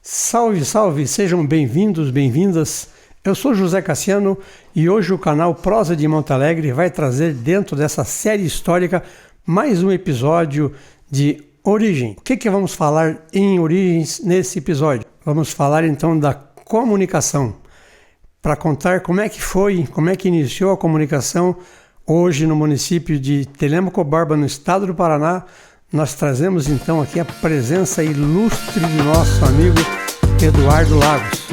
Salve, salve! Sejam bem-vindos, bem-vindas. Eu sou José Cassiano e hoje o canal Prosa de Monte Alegre vai trazer dentro dessa série histórica mais um episódio de origem. O que vamos falar em origens nesse episódio? Vamos falar então da comunicação, para contar como é que foi, como é que iniciou a comunicação hoje no município de Telêmaco Borba, no estado do Paraná. Nós trazemos então aqui a presença ilustre de nosso amigo Eduardo Lagos.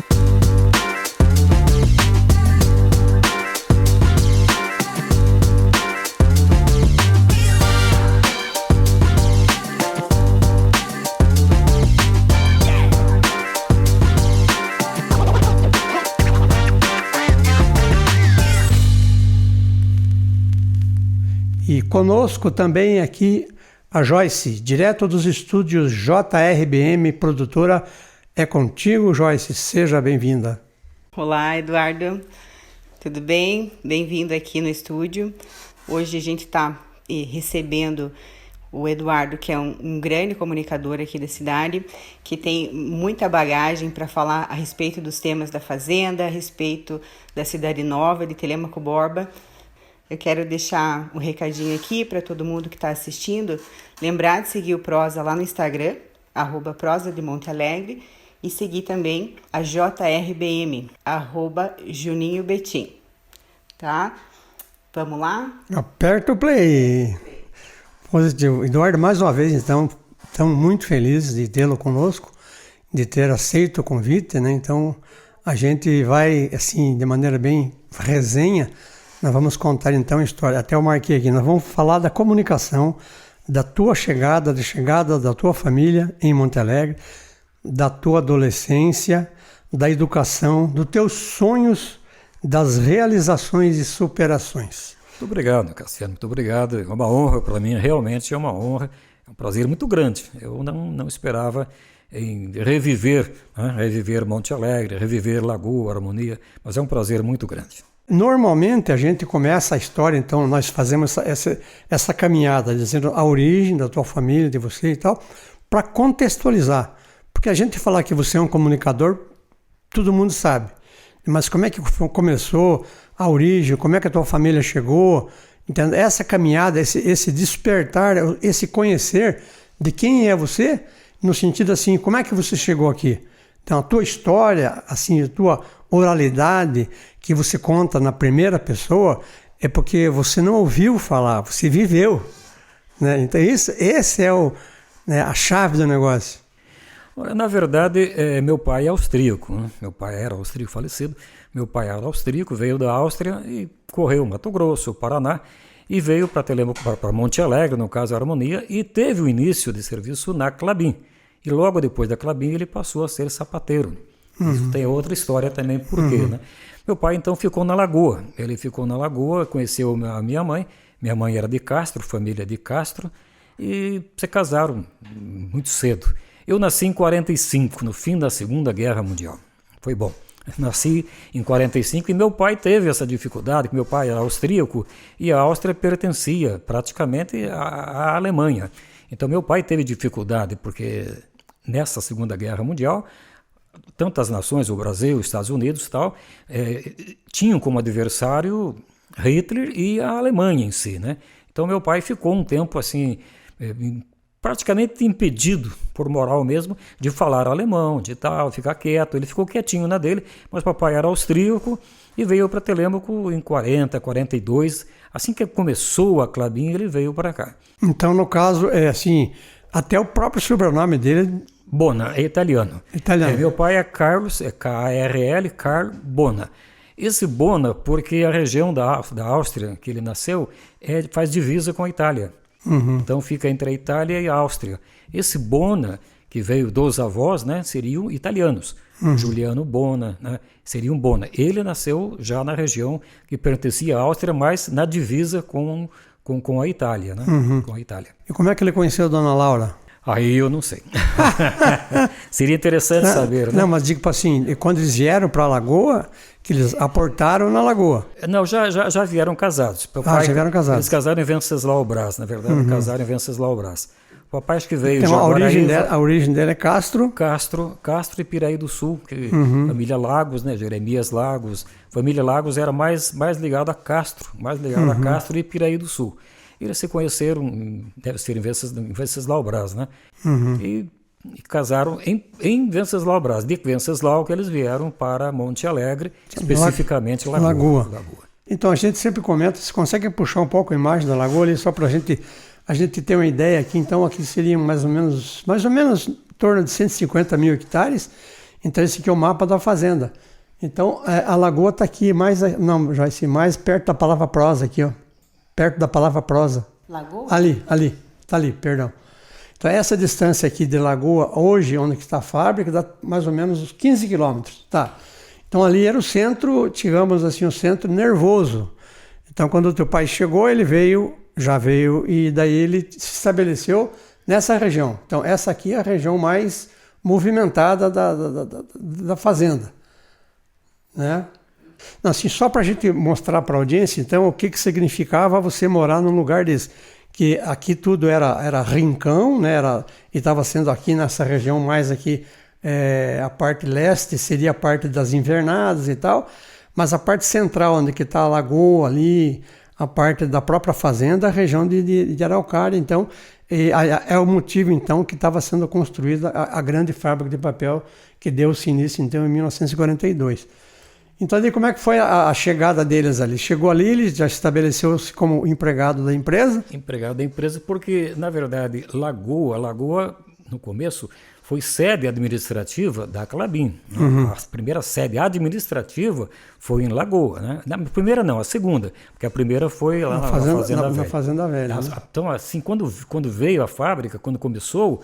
E conosco também aqui a Joyce, direto dos estúdios JRBM Produtora. É contigo, Joyce, seja bem-vinda. Olá, Eduardo, tudo bem? Bem-vindo aqui no estúdio. Hoje a gente está recebendo o Eduardo, que é um grande comunicador aqui da cidade, que tem muita bagagem para falar a respeito dos temas da fazenda, a respeito da cidade nova de Telêmaco Borba. Eu quero deixar um recadinho aqui para todo mundo que está assistindo. Lembrar de seguir o Prosa lá no Instagram, @Prosa de Monte Alegre, e seguir também a JRBM, @Juninho Betim. Tá? Vamos lá? Aperta o play. Positivo. Eduardo, mais uma vez, então, estamos muito felizes de tê-lo conosco, de ter aceito o convite, né? Então, a gente vai, assim, de maneira bem resenha. Nós vamos contar então a história, até eu marquei aqui, nós vamos falar da comunicação, da tua chegada, da chegada da tua família em Monte Alegre, da tua adolescência, da educação, dos teus sonhos, das realizações e superações. Muito obrigado, Cassiano, muito obrigado. É uma honra para mim, realmente é uma honra, é um prazer muito grande. Eu não esperava em reviver Monte Alegre, reviver Lagoa, Harmonia, mas é um prazer muito grande. Normalmente a gente começa a história, então nós fazemos essa caminhada, dizendo a origem da tua família, de você e tal, para contextualizar. Porque a gente falar que você é um comunicador, todo mundo sabe. Mas como é que começou a origem, como é que a tua família chegou? Entende? Essa caminhada, esse despertar, esse conhecer de quem é você, no sentido assim, como é que você chegou aqui? Então a tua história, assim, a tua oralidade que você conta na primeira pessoa é porque você não ouviu falar, você viveu, né? Então esse é a chave do negócio. Na verdade, meu pai é austríaco, né? Meu pai era austríaco, falecido. Meu pai era austríaco, veio da Áustria e correu Mato Grosso, Paraná, e veio para Monte Alegre, no caso a Harmonia, e teve o início de serviço na Klabin. E logo depois da Klabin ele passou a ser sapateiro. Isso tem outra história também, por quê, né? Meu pai então ficou na Lagoa. Ele ficou na Lagoa, conheceu a minha mãe. Minha mãe era de Castro, família de Castro, e se casaram muito cedo. Eu nasci em 45, no fim da Segunda Guerra Mundial. Foi bom. Nasci em 45 e meu pai teve essa dificuldade, que meu pai era austríaco e a Áustria pertencia praticamente à Alemanha. Então meu pai teve dificuldade porque nessa Segunda Guerra Mundial tantas nações, o Brasil, os Estados Unidos e tal, tinham como adversário Hitler e a Alemanha em si, né? Então meu pai ficou um tempo assim, praticamente impedido, por moral mesmo, de falar alemão, de tal, ficar quieto. Ele ficou quietinho na dele, mas papai era austríaco e veio para Telêmaco em 40, 42. Assim que começou a Klabin, ele veio para cá. Então, no caso, até o próprio sobrenome dele... Bona, é italiano. Meu pai é Carlos, é K-A-R-L, Carl Bona. Esse Bona, porque a região da Áustria que ele nasceu faz divisa com a Itália. Então fica entre a Itália e a Áustria. Esse Bona, que veio dos avós, né, seriam italianos. Giuliano Bona, né, seria um Bona. Ele nasceu já na região que pertencia à Áustria, mas na divisa com a Itália, né? Com a Itália. E como é que ele conheceu a Dona Laura? Aí eu não sei. Seria interessante saber, né? Não, mas digo assim, quando eles vieram para a Lagoa, que eles aportaram na Lagoa. Não, já vieram casados. Já vieram casados. Eles casaram em Venceslau Braz, na verdade, casaram em Venceslau Braz. papai acho que veio Então, de a origem dela é Castro. Castro e Piraí do Sul, que família Lagos, né? Jeremias Lagos. Família Lagos era mais ligada a Castro, a Castro e Piraí do Sul. Eles se conheceram, deve ser em Venceslau-Braz, né? E casaram em Venceslau-Braz. De Venceslau que eles vieram para Monte Alegre, especificamente Lagoa. Então a gente sempre comenta, se consegue puxar um pouco a imagem da Lagoa ali, só para a gente ter uma ideia aqui. Então aqui seriam mais ou menos em torno de 150 mil hectares. Então esse aqui é o mapa da fazenda. Então a Lagoa está aqui mais perto da palavra prosa aqui, ó. Perto da palavra prosa. Lagoa? Está ali, perdão. Então essa distância aqui de Lagoa, hoje, onde está a fábrica, dá mais ou menos uns 15 quilômetros. Tá. Então ali era o centro, digamos assim, o centro nervoso. Então quando o teu pai chegou, ele já veio, e daí ele se estabeleceu nessa região. Então essa aqui é a região mais movimentada da fazenda, né? Não, assim, só para a gente mostrar para a audiência, então, o que significava você morar num lugar desse. Que aqui tudo era rincão, né? E estava sendo aqui nessa região mais aqui, a parte leste seria a parte das invernadas e tal, mas a parte central, onde que está a lagoa ali, a parte da própria fazenda, a região de Araucária. Então, é o motivo então que estava sendo construída a grande fábrica de papel que deu-se início então em 1942. Então, como é que foi a chegada deles ali? Chegou ali, ele já estabeleceu-se como empregado da empresa? Empregado da empresa porque, na verdade, Lagoa, no começo, foi sede administrativa da Klabin. A primeira sede administrativa foi em Lagoa, né? A primeira não, a segunda, porque a primeira foi lá na Fazenda Velha. Né? Então, assim, quando veio a fábrica, quando começou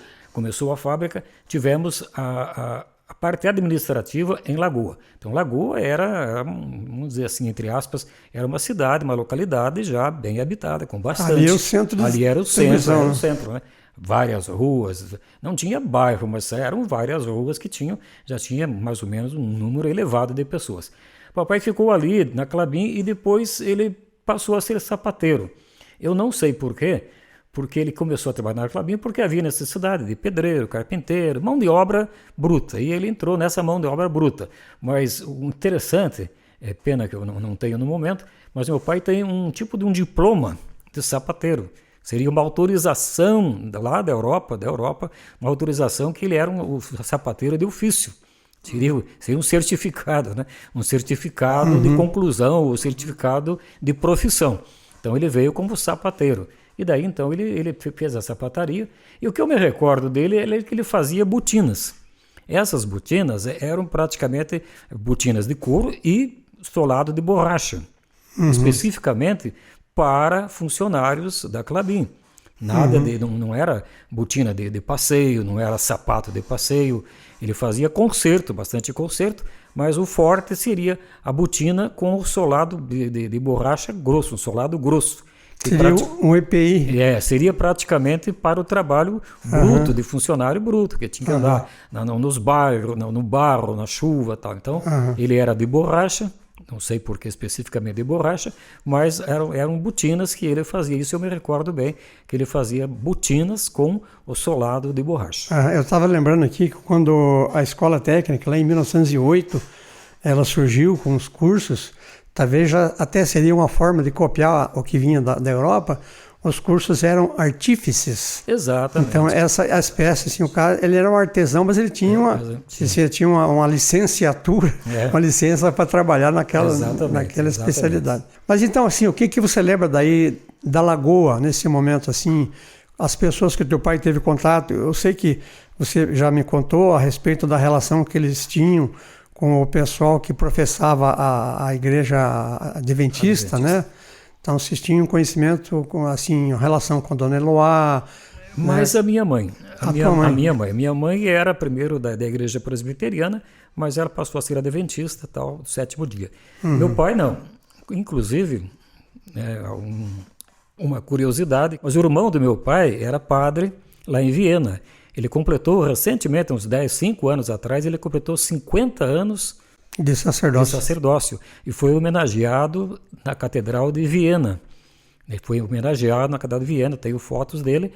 a fábrica, tivemos a parte administrativa em Lagoa. Então, Lagoa era, vamos dizer assim, entre aspas, era uma cidade, uma localidade já bem habitada, com bastante. Ali é o centro Ali era o centro, né? Várias ruas, não tinha bairro, mas eram várias ruas que já tinha mais ou menos um número elevado de pessoas. O papai ficou ali na Klabin e depois ele passou a ser sapateiro. Eu não sei por quê, porque ele começou a trabalhar na Klabin porque havia necessidade de pedreiro, carpinteiro, mão de obra bruta, e ele entrou nessa mão de obra bruta. Mas o interessante, é pena que eu não tenho no momento, mas meu pai tem um tipo de um diploma de sapateiro. Seria uma autorização lá da Europa, uma autorização que ele era um sapateiro de ofício. Seria um certificado, né? Um certificado de conclusão, ou certificado de profissão. Então ele veio como sapateiro. E daí então ele fez a sapataria. E o que eu me recordo dele é que ele fazia botinas. Essas botinas eram praticamente botinas de couro e solado de borracha. Especificamente para funcionários da Klabin. Nada não era botina de passeio, não era sapato de passeio. Ele fazia conserto, bastante conserto, mas o forte seria a botina com o solado de borracha grosso, um solado grosso. Seria um EPI. Seria praticamente para o trabalho bruto, de funcionário bruto, que tinha que andar nos bairros, no barro, na chuva e tal. Então, ele era de borracha. Não sei por que especificamente de borracha, mas eram botinas que ele fazia. Isso eu me recordo bem, que ele fazia botinas com o solado de borracha. Eu estava lembrando aqui que quando a escola técnica, lá em 1908, ela surgiu com os cursos, talvez já até seria uma forma de copiar o que vinha da Europa. Os cursos eram artífices. Exatamente. Então, essa espécie, assim, o cara, ele era um artesão, mas ele tinha uma licenciatura, uma licença para trabalhar naquela especialidade. Mas então, assim, o que você lembra daí da Lagoa, nesse momento, assim, as pessoas que teu pai teve contato? Eu sei que você já me contou a respeito da relação que eles tinham com o pessoal que professava a igreja adventista, né? Então, vocês tinham conhecimento, assim, em relação com a Dona Eloá. Mas né? A minha mãe era primeiro da igreja presbiteriana, mas ela passou a ser adventista, tal, do sétimo dia. Meu pai não. Inclusive, uma curiosidade, mas o irmão do meu pai era padre lá em Viena. Ele completou recentemente, uns 5 anos atrás, ele completou 50 anos de sacerdócio. E foi homenageado na Catedral de Viena. Ele foi homenageado na Catedral de Viena, tenho fotos dele.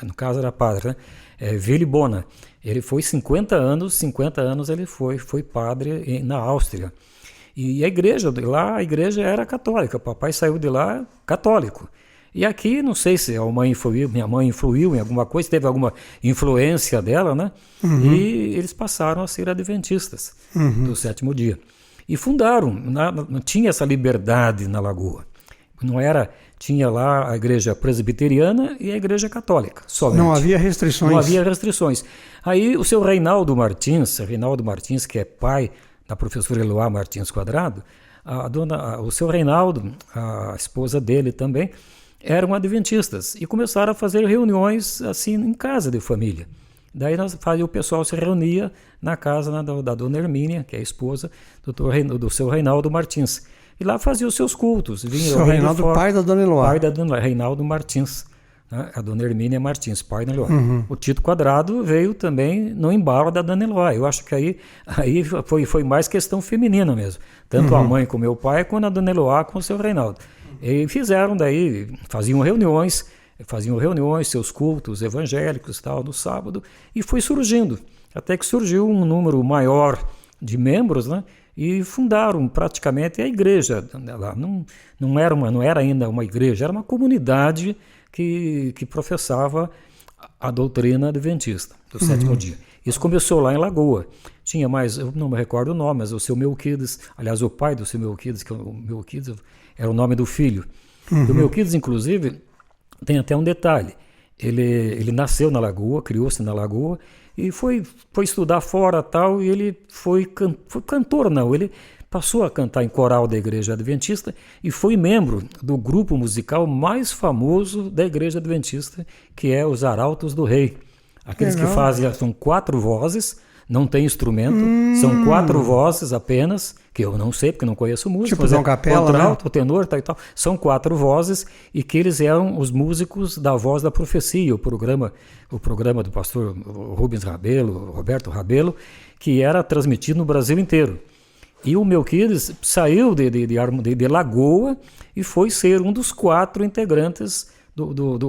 no caso era padre, né? Willy Bona. Ele foi 50 anos ele foi padre na Áustria. E a igreja era católica, papai saiu de lá católico. E aqui, não sei se minha mãe influiu em alguma coisa, teve alguma influência dela, né? E eles passaram a ser adventistas do sétimo dia. E fundaram, não tinha essa liberdade na Lagoa. Tinha lá a igreja presbiteriana e a igreja católica, somente. Não havia restrições. Não havia restrições. Aí o seu Reinaldo Martins, que é pai da professora Eloá Martins Quadrado, o seu Reinaldo, a esposa dele também, eram adventistas e começaram a fazer reuniões assim em casa de família. Daí o pessoal se reunia na casa da dona Hermínia, que é a esposa do seu Reinaldo Martins. E lá fazia os seus cultos. Seu Reinaldo, pai da dona Eloá. Pai da dona Reinaldo Martins. Né? A dona Hermínia Martins, pai da Eloá. O Tito Quadrado veio também no embalo da dona Eloá. Eu acho que aí foi mais questão feminina mesmo. Tanto a mãe com meu pai, quanto a dona Eloá com o seu Reinaldo. E faziam reuniões, seus cultos evangélicos tal, no sábado, e foi surgindo, até que surgiu um número maior de membros, né? E fundaram praticamente a igreja. Não era ainda uma igreja, era uma comunidade que professava a doutrina adventista do sétimo dia. Isso começou lá em Lagoa. Tinha mais, eu não me recordo o nome, mas o seu Melquides, aliás, o pai do seu Melquides, que o Melquides era o nome do filho. O Melquides, inclusive, tem até um detalhe. Ele nasceu na Lagoa, criou-se na Lagoa, e foi estudar fora tal, e ele foi cantor, não, ele passou a cantar em coral da Igreja Adventista e foi membro do grupo musical mais famoso da Igreja Adventista, que é os Arautos do Rei. Aqueles que fazem, são 4 vozes, não tem instrumento, são 4 vozes apenas, que eu não sei porque não conheço música. Tipo Dom Capela, contralto, né? Tenor, tal e tal. São 4 vozes e que eles eram os músicos da Voz da Profecia, o programa do pastor Rubens Rabelo, Roberto Rabelo, que era transmitido no Brasil inteiro. E o Melquides saiu de Lagoa e foi ser um dos 4 integrantes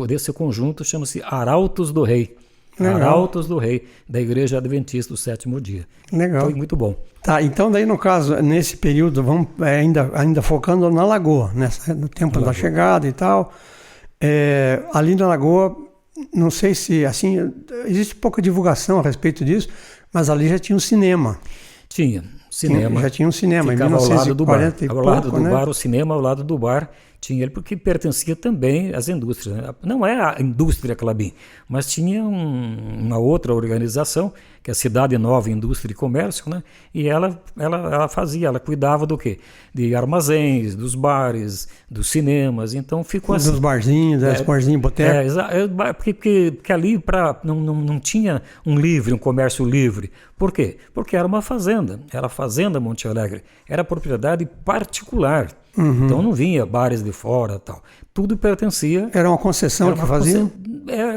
desse conjunto, chama-se Arautos do Rei. Legal. Arautos do Rei, da Igreja Adventista do Sétimo Dia. Legal. Foi muito bom. Tá, então daí no caso, nesse período, vamos ainda focando na Lagoa, né? No tempo da chegada e tal. Ali na Lagoa, não sei se, assim, existe pouca divulgação a respeito disso, mas ali já tinha um cinema. Tinha, cinema. Já tinha um cinema, ficava em 1940 ao lado do bar, o cinema ao lado do bar. Tinha ele porque pertencia também às indústrias, né? Não é a indústria Klabin, mas tinha uma outra organização, que é a Cidade Nova Indústria e Comércio, né? E ela cuidava do quê? De armazéns, dos bares, dos cinemas, então ficou assim. Dos barzinhos, barzinhos, boteco. Porque ali não tinha um comércio livre. Por quê? Porque era uma fazenda, era a Fazenda Monte Alegre, era propriedade particular. Então não vinha bares de fora e tal. Tudo pertencia. Era uma concessão que fazia?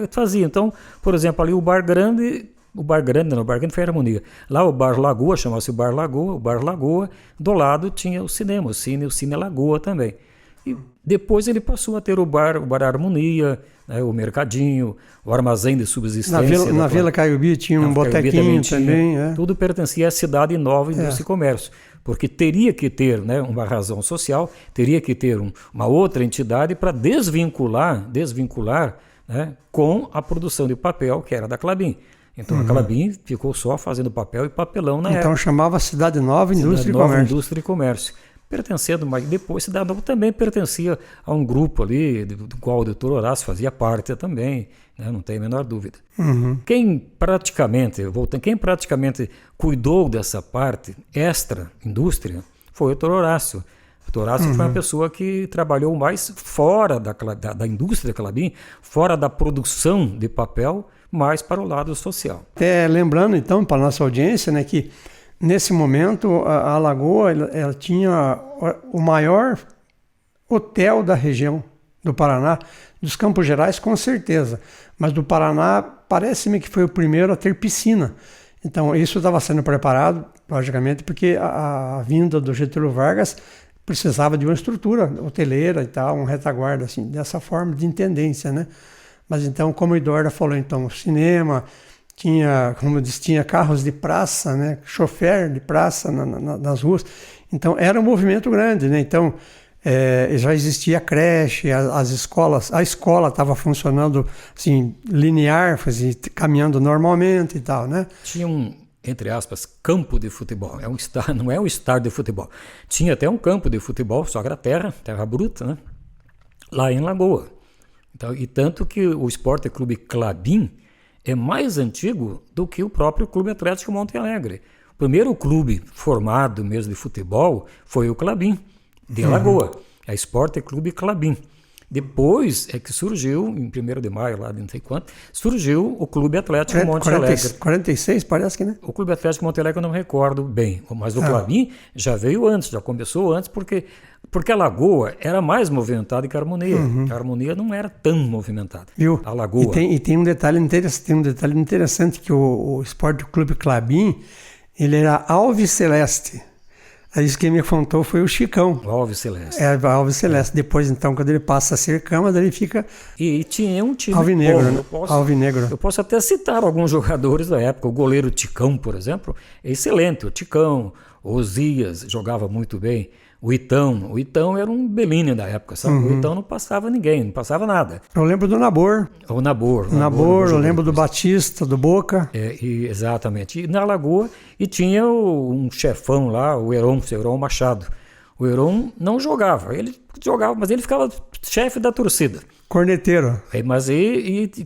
Fazia. Então, por exemplo, ali o Bar Grande foi Harmonia. Lá o Bar Lagoa, chamava-se o Bar Lagoa, do lado tinha o cinema, o Cine Lagoa também. E depois ele passou a ter o Bar Harmonia, né, o Mercadinho, o Armazém de Subsistência. Na Vila Caiubi tinha um botequinho também. Tudo pertencia à Cidade Nova Indústria e Comércio. Porque teria que ter, né, uma razão social, teria que ter uma outra entidade para desvincular, né, com a produção de papel que era da Klabin. Então a Klabin ficou só fazendo papel e papelão na época. Então chamava Cidade Nova Indústria e Comércio. Indústria e Comércio. Pertencendo, mas depois Cidade Nova também pertencia a um grupo ali, do qual o doutor Horácio fazia parte também, né, não tem a menor dúvida. Quem praticamente cuidou dessa parte extra-indústria foi o doutor Horácio. O doutor Horácio foi uma pessoa que trabalhou mais fora da indústria Klabin, fora da produção de papel, mais para o lado social. Lembrando então para a nossa audiência, né, que nesse momento, a Lagoa ela tinha o maior hotel da região do Paraná, dos Campos Gerais com certeza, mas do Paraná parece-me que foi o primeiro a ter piscina. Então isso estava sendo preparado, logicamente, porque a vinda do Getúlio Vargas precisava de uma estrutura hoteleira e tal, um retaguarda, assim, dessa forma de intendência, né? Mas então, como o Eduardo falou, então, cinema, tinha, como eu disse, tinha carros de praça, né? Chofer de praça nas ruas. Então, era um movimento grande, né? Então, já existia a creche, as escolas, a escola estava funcionando assim, linear, caminhando normalmente e tal, né? Tinha entre aspas, campo de futebol. Não é um estádio de futebol. Tinha até um campo de futebol, só que era terra bruta, né? Lá em Lagoa. Então, e tanto que o Esporte Clube Klabin é mais antigo do que o próprio Clube Atlético Monte Alegre. O primeiro clube formado mesmo de futebol foi o Klabin, de Lagoa. É Esporte Clube Klabin. Depois é que surgiu, em 1º de maio, lá de não sei quanto, surgiu o Clube Atlético Monte Alegre. 46, parece que, né? O Clube Atlético Monte Alegre eu não me recordo bem, mas o Klabin já veio antes, já começou antes, porque a Lagoa era mais movimentada que a Harmonia. A Harmonia não era tão movimentada. Viu? A Lagoa. E tem um detalhe interessante que o Esporte Clube Klabin, ele era alviceleste. Isso quem me contou foi o Chicão. O Alves Celeste. Alves Celeste. Depois, então, quando ele passa a ser Câmara, ele fica... E tinha um time... Alvinegro, né? Alvinegro. Eu posso até citar alguns jogadores da época. O goleiro Ticão, por exemplo, é excelente. O Ticão, o Osias, jogava muito bem. O Itão era um Bellini da época, sabe? O Itão não passava ninguém, não passava nada. Eu lembro do Nabor. O Nabor, eu lembro do Batista, do Boca. Exatamente. E na Lagoa, e tinha um chefão lá, o Heron Machado. O Heron não jogava, mas ele ficava chefe da torcida. Corneteiro. Mas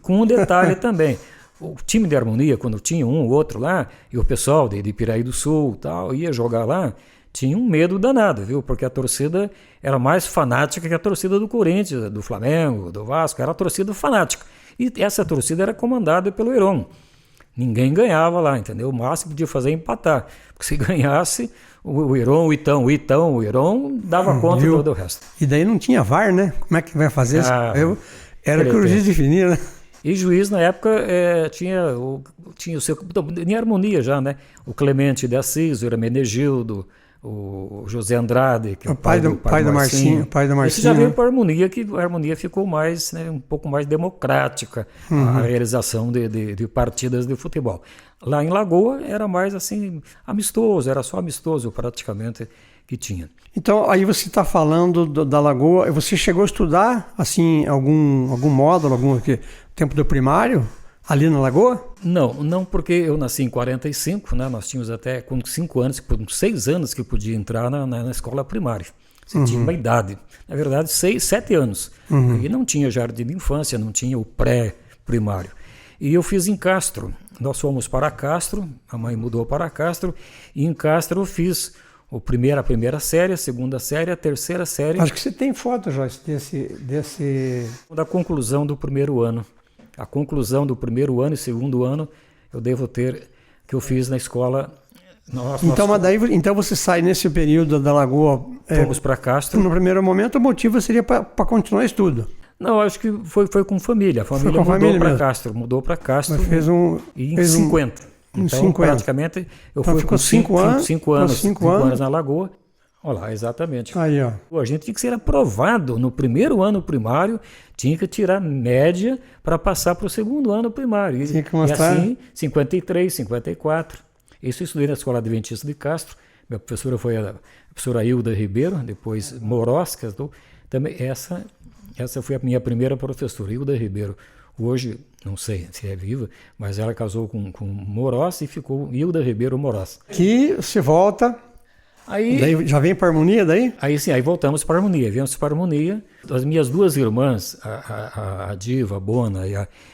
com um detalhe também. O time de Harmonia, quando tinha um ou outro lá, e o pessoal de Piraí do Sul tal, ia jogar lá, tinha um medo danado, viu? Porque a torcida era mais fanática que a torcida do Corinthians, do Flamengo, do Vasco, era a torcida fanática. E essa torcida era comandada pelo Heron. Ninguém ganhava lá, entendeu? O máximo podia fazer é empatar. Porque se ganhasse, o Heron, o Heron dava conta de todo o resto. E daí não tinha VAR, né? Como é que vai fazer isso? Era que o juiz definia, né? E juiz, na época, tinha o seu... Em Harmonia já, né? O Clemente de Assis, o Hermenegildo, o José Andrade, que é o pai do Marcinho. Esse já veio para a Harmonia, que a Harmonia ficou mais, né, um pouco mais democrática, a realização de partidas de futebol. Lá em Lagoa era mais assim, amistoso, era só amistoso praticamente que tinha. Então, aí você está falando da Lagoa, você chegou a estudar assim, algum módulo, tempo do primário? Ali na Lagoa? Não, porque eu nasci em 45, né? Nós tínhamos até com 6 anos que podia entrar na escola primária. Você tinha uma idade, na verdade 7 anos. E não tinha jardim de infância, não tinha o pré-primário. E eu fiz em Castro. Nós fomos para Castro, a mãe mudou para Castro, e em Castro eu fiz a primeira série, a segunda série, a terceira série. Acho que você tem foto, Joyce, desse... Da conclusão do primeiro ano. A conclusão do primeiro ano e segundo ano eu devo ter, que eu fiz na escola. Então você sai nesse período da Lagoa. Fomos para Castro. No primeiro momento o motivo seria para continuar o estudo. Não, acho que foi com família. A família mudou para Castro. Mas fez 50. Então, praticamente, eu fui com 5 anos na Lagoa. Olha lá, exatamente. Aí, ó. A gente tinha que ser aprovado no primeiro ano primário, tinha que tirar média para passar para o segundo ano primário. Tinha que mostrar. E assim, 53, 54. Isso eu estudei na Escola Adventista de Castro. Minha professora foi a professora Hilda Ribeiro, depois Morós, também essa foi a minha primeira professora, Hilda Ribeiro. Hoje, não sei se é viva, mas ela casou com Morós e ficou Hilda Ribeiro Morós. Que se volta... Daí já vem para a Harmonia daí? Aí voltamos para a Harmonia, viemos para a Harmonia. As minhas duas irmãs, a Diva Bona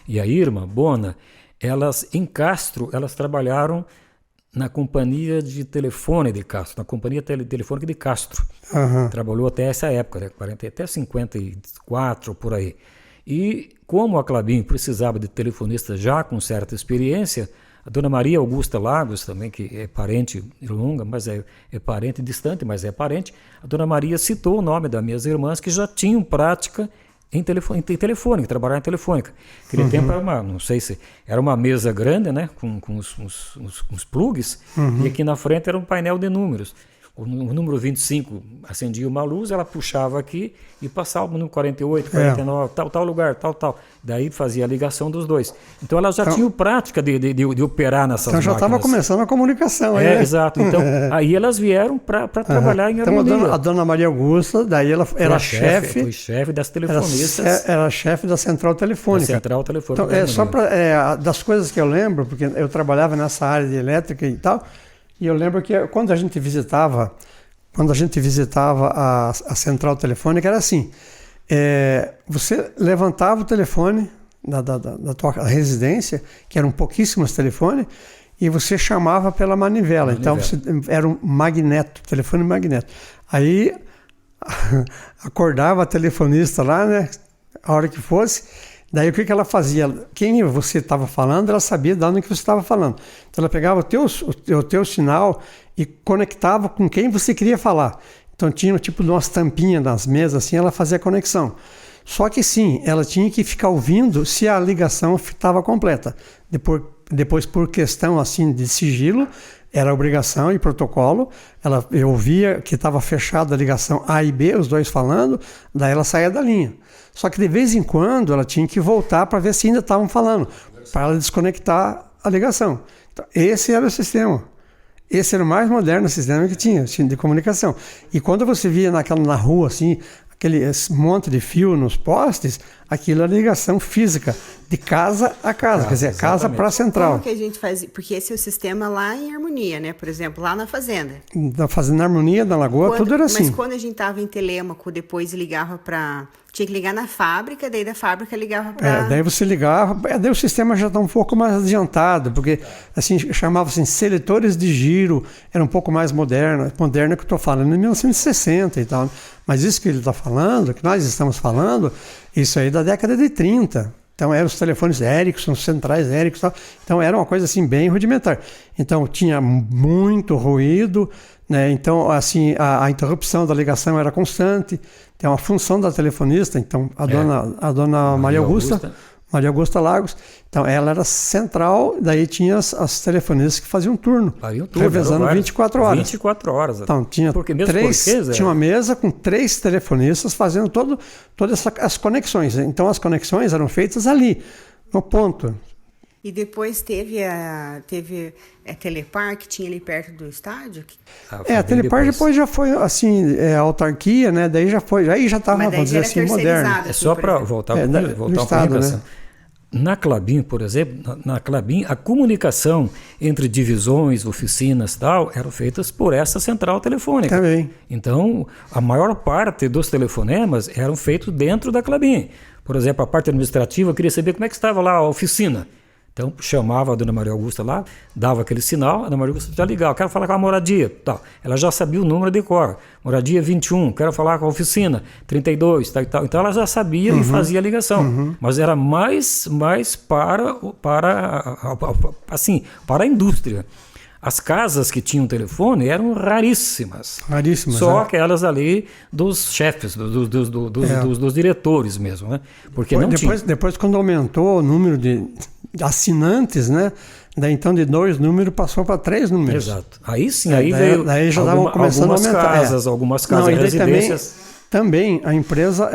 e a Irma Bona, elas em Castro, elas trabalharam na companhia de telefone de Castro, na companhia telefônica de Castro. Trabalhou até essa época, né, até 54, por aí. E como a Klabin precisava de telefonistas já com certa experiência, a dona Maria Augusta Lagos, também, que é parente longa, mas é parente distante, mas é parente, a dona Maria citou o nome das minhas irmãs que já tinham prática em telefônica, trabalhar em telefônica. Naquele tempo era não sei se era uma mesa grande, né, com uns plugs, e aqui na frente era um painel de números. o número 25 acendia uma luz, ela puxava aqui e passava o número 48, 49, tal lugar, tal. Daí fazia a ligação dos dois. Então elas já tinham prática de operar nessas máquinas. Então já estava começando a comunicação. Aí, né? Exato. Então aí elas vieram para trabalhar em harmonia. Então a dona Maria Augusta, daí ela era chefe. Foi chefe das telefonistas. Era chefe da central telefônica. Da central telefônica. Então, só das coisas que eu lembro, porque eu trabalhava nessa área de elétrica e tal, e eu lembro que quando a gente visitava a central telefônica, era assim, você levantava o telefone da tua residência, que eram pouquíssimos telefones, e você chamava pela manivela. Então era um magneto, telefone magneto. Aí acordava a telefonista lá, né, a hora que fosse. Daí o que ela fazia? Quem você estava falando, ela sabia de onde que você estava falando. Então ela pegava o teu sinal e conectava com quem você queria falar. Então tinha tipo de umas tampinhas nas mesas, assim, ela fazia a conexão. Só que sim, ela tinha que ficar ouvindo se a ligação estava completa. Depois, por questão assim de sigilo, era obrigação e protocolo. Eu ouvia que estava fechada a ligação A e B, os dois falando, daí ela saía da linha. Só que de vez em quando ela tinha que voltar para ver se ainda estavam falando, para ela desconectar a ligação. Então, esse era o sistema. Esse era o mais moderno sistema que tinha, assim, de comunicação. E quando você via na rua, assim, aquele monte de fio nos postes, aquilo era ligação física, de casa a casa, quer dizer, casa para a central. Como que a gente faz? Porque esse é o sistema lá em Harmonia, né? Por exemplo, lá na fazenda. Na fazenda Harmonia, na Lagoa, tudo era assim. Mas quando a gente estava em Telêmaco, depois ligava para... Tinha que ligar na fábrica, daí da fábrica ligava para... daí você ligava, daí o sistema já está um pouco mais adiantado, porque assim, chamava-se seletores de giro, era um pouco mais moderno que eu estou falando em 1960 e tal. Mas isso que ele está falando, que nós estamos falando, isso aí é da década de 30. Então eram os telefones Ericsson, centrais Ericsson, então era uma coisa assim bem rudimentar. Então tinha muito ruído, né? Então assim a interrupção da ligação era constante. Tem uma função da telefonista, então a dona Maria Augusta Lagos, então ela era central, daí tinha as telefonistas que faziam turno, revezando 24 horas. 24 horas. Então tinha tinha uma mesa com 3 telefonistas fazendo todas as conexões. Então as conexões eram feitas ali, no ponto. E depois teve a Telepar, que tinha ali perto do estádio? A Telepar depois já foi, assim, autarquia, né? Daí já estava, vamos dizer assim, moderno. É só para voltar à comunicação. Né? Na Klabin, por exemplo, na Klabin, a comunicação entre divisões, oficinas e tal, eram feitas por essa central telefônica. Também. Então, a maior parte dos telefonemas eram feitos dentro da Klabin. Por exemplo, a parte administrativa, eu queria saber como é que estava lá a oficina. Então, chamava a dona Maria Augusta lá, dava aquele sinal, a dona Maria Augusta já ligava, quero falar com a moradia, tal. Ela já sabia o número de cor, moradia 21, quero falar com a oficina, 32, tal e tal. Então, ela já sabia e fazia a ligação. Mas era mais para a indústria. As casas que tinham telefone eram raríssimas. Só aquelas ali dos chefes, dos diretores mesmo, né? Porque depois, quando aumentou o número de assinantes, né? Daí então de 2 números passou para 3 números. Exato. Aí sim, aí veio daí já estavam começando a aumentar. Algumas casas, residências. Também a empresa,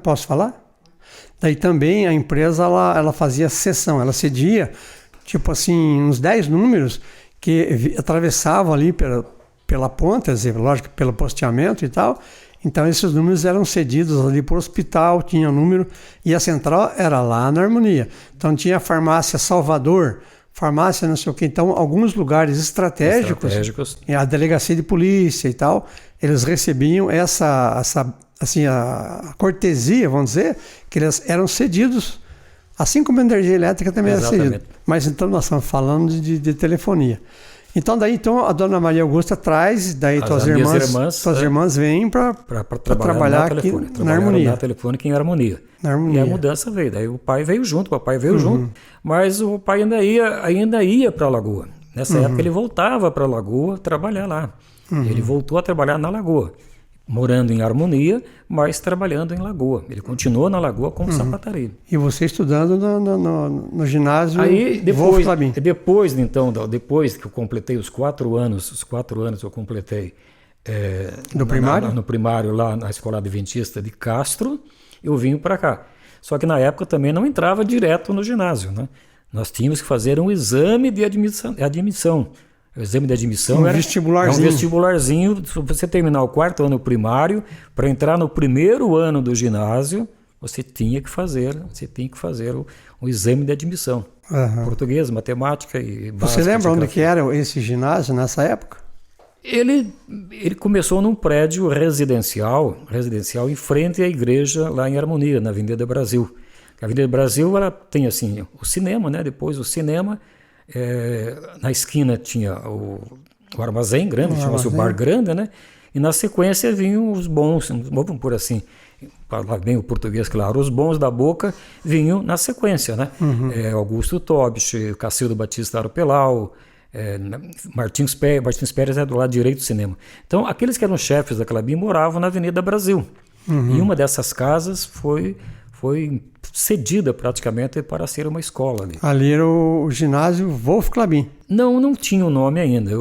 posso falar? Daí também a empresa, ela fazia cessão, ela cedia, tipo assim, uns 10 números que atravessavam ali pela ponta, lógico, pelo posteamento e tal. Então esses números eram cedidos ali para o hospital, tinha número, e a central era lá na Harmonia. Então tinha a farmácia Salvador, farmácia não sei o que, então alguns lugares estratégicos. A delegacia de polícia e tal, eles recebiam assim, a cortesia, vamos dizer, que eles eram cedidos, assim como a energia elétrica também era cedida. Mas então nós estamos falando de telefonia. Então daí a dona Maria Augusta traz, daí tuas irmãs vêm para trabalhar aqui na Harmonia. Na telefônica em Harmonia. E a mudança veio, daí o pai veio junto, o papai veio junto, mas o pai ainda ia para a Lagoa. Nessa época ele voltava para a Lagoa trabalhar lá. Ele voltou a trabalhar na Lagoa. morando em Harmonia, mas trabalhando em Lagoa. Ele continuou na Lagoa como sapataria. E você estudando no ginásio Aí Wolf Clabin. Depois que eu completei os 4 anos que eu completei Do primário? no primário lá na Escola Adventista de Castro, eu vim para cá. Só que na época também não entrava direto no ginásio, né? Nós tínhamos que fazer um exame de admissão. O exame de admissão era um vestibularzinho. Se você terminar o 4º ano primário, para entrar no primeiro ano do ginásio, você tinha que fazer o exame de admissão. Português, matemática e básica. Você lembra onde que era esse ginásio nessa época? Ele começou num prédio residencial em frente à igreja lá em Harmonia, na Avenida Brasil. A Avenida Brasil, ela tem assim o cinema, né? Depois o cinema, na esquina tinha o armazém grande, chama-se o Bar Grande, né? E na sequência vinham os bons, vamos por assim, falar bem o português, claro, os bons da Boca vinham na sequência, né? Augusto Tobich, Cacildo Batista Aropelau, Martins Pérez é do lado direito do cinema. Então, aqueles que eram chefes da Clabin moravam na Avenida Brasil. E uma dessas casas foi cedida praticamente para ser uma escola ali. Ali era o ginásio Wolf Clabin. Não tinha o nome ainda.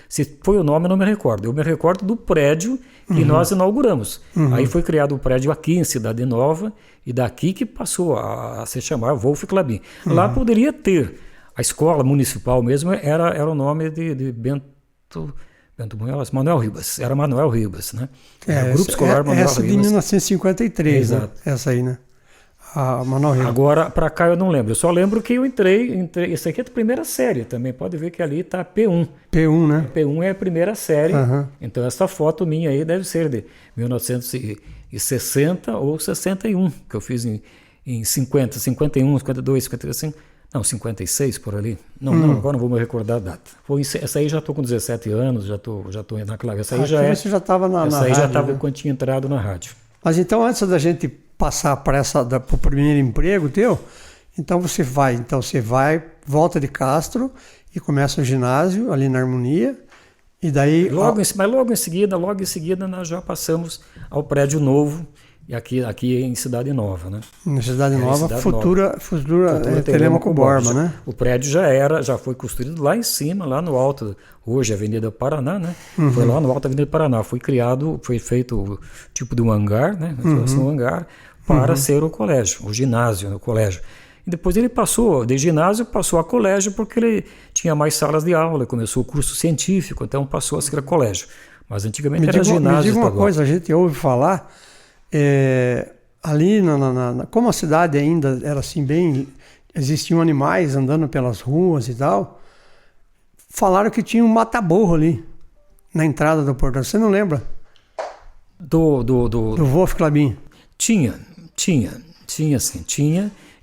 Se foi o nome, eu não me recordo. Eu me recordo do prédio que nós inauguramos. Aí foi criado o prédio aqui em Cidade Nova e daqui que passou a se chamar Wolf Clabin. Lá poderia ter. A escola municipal mesmo era o nome de Bento Munhoz, Manuel Ribas. Era Manuel Ribas, né? O Grupo Escolar Manuel Ribas. Essa de 1953, exato. Né? Essa aí, né? A Manuel Ribas. Agora, para cá eu não lembro. Eu só lembro que eu entrei. Isso aqui é a primeira série também. Pode ver que ali está P1. P1, né? P1 é a primeira série. Então, essa foto minha aí deve ser de 1960 ou 61, que eu fiz em 50, 51, 52, 55. Não, 56 por ali. Não, agora não vou me recordar a data. Essa aí já estou com 17 anos, já estou na clave. Essa aí você já estava na essa rádio. Essa aí já estava, né? quando tinha entrado na rádio. Mas então, antes da gente passar para o primeiro emprego teu, então você vai, volta de Castro e começa o ginásio ali na Harmonia. E daí. Mas logo em seguida nós já passamos ao prédio novo. E aqui em Cidade Nova, né? Na Cidade Nova, futura Telêmaco Borba, né? O prédio já foi construído lá em cima, lá no alto, hoje Avenida Paraná, né? Foi lá no alto da Avenida Paraná. Foi feito tipo de um hangar, né? Um hangar para ser o colégio, o ginásio, o colégio. E depois ele passou a colégio porque ele tinha mais salas de aula, começou o curso científico, então passou a ser colégio. Mas antigamente era ginásio. Me diga uma coisa, a gente ouve falar... ali como a cidade ainda era assim bem, existiam animais andando pelas ruas e tal, falaram que tinha um mata-burro ali na entrada do portão. Você não lembra? Do Wolf Clabin? Tinha sim.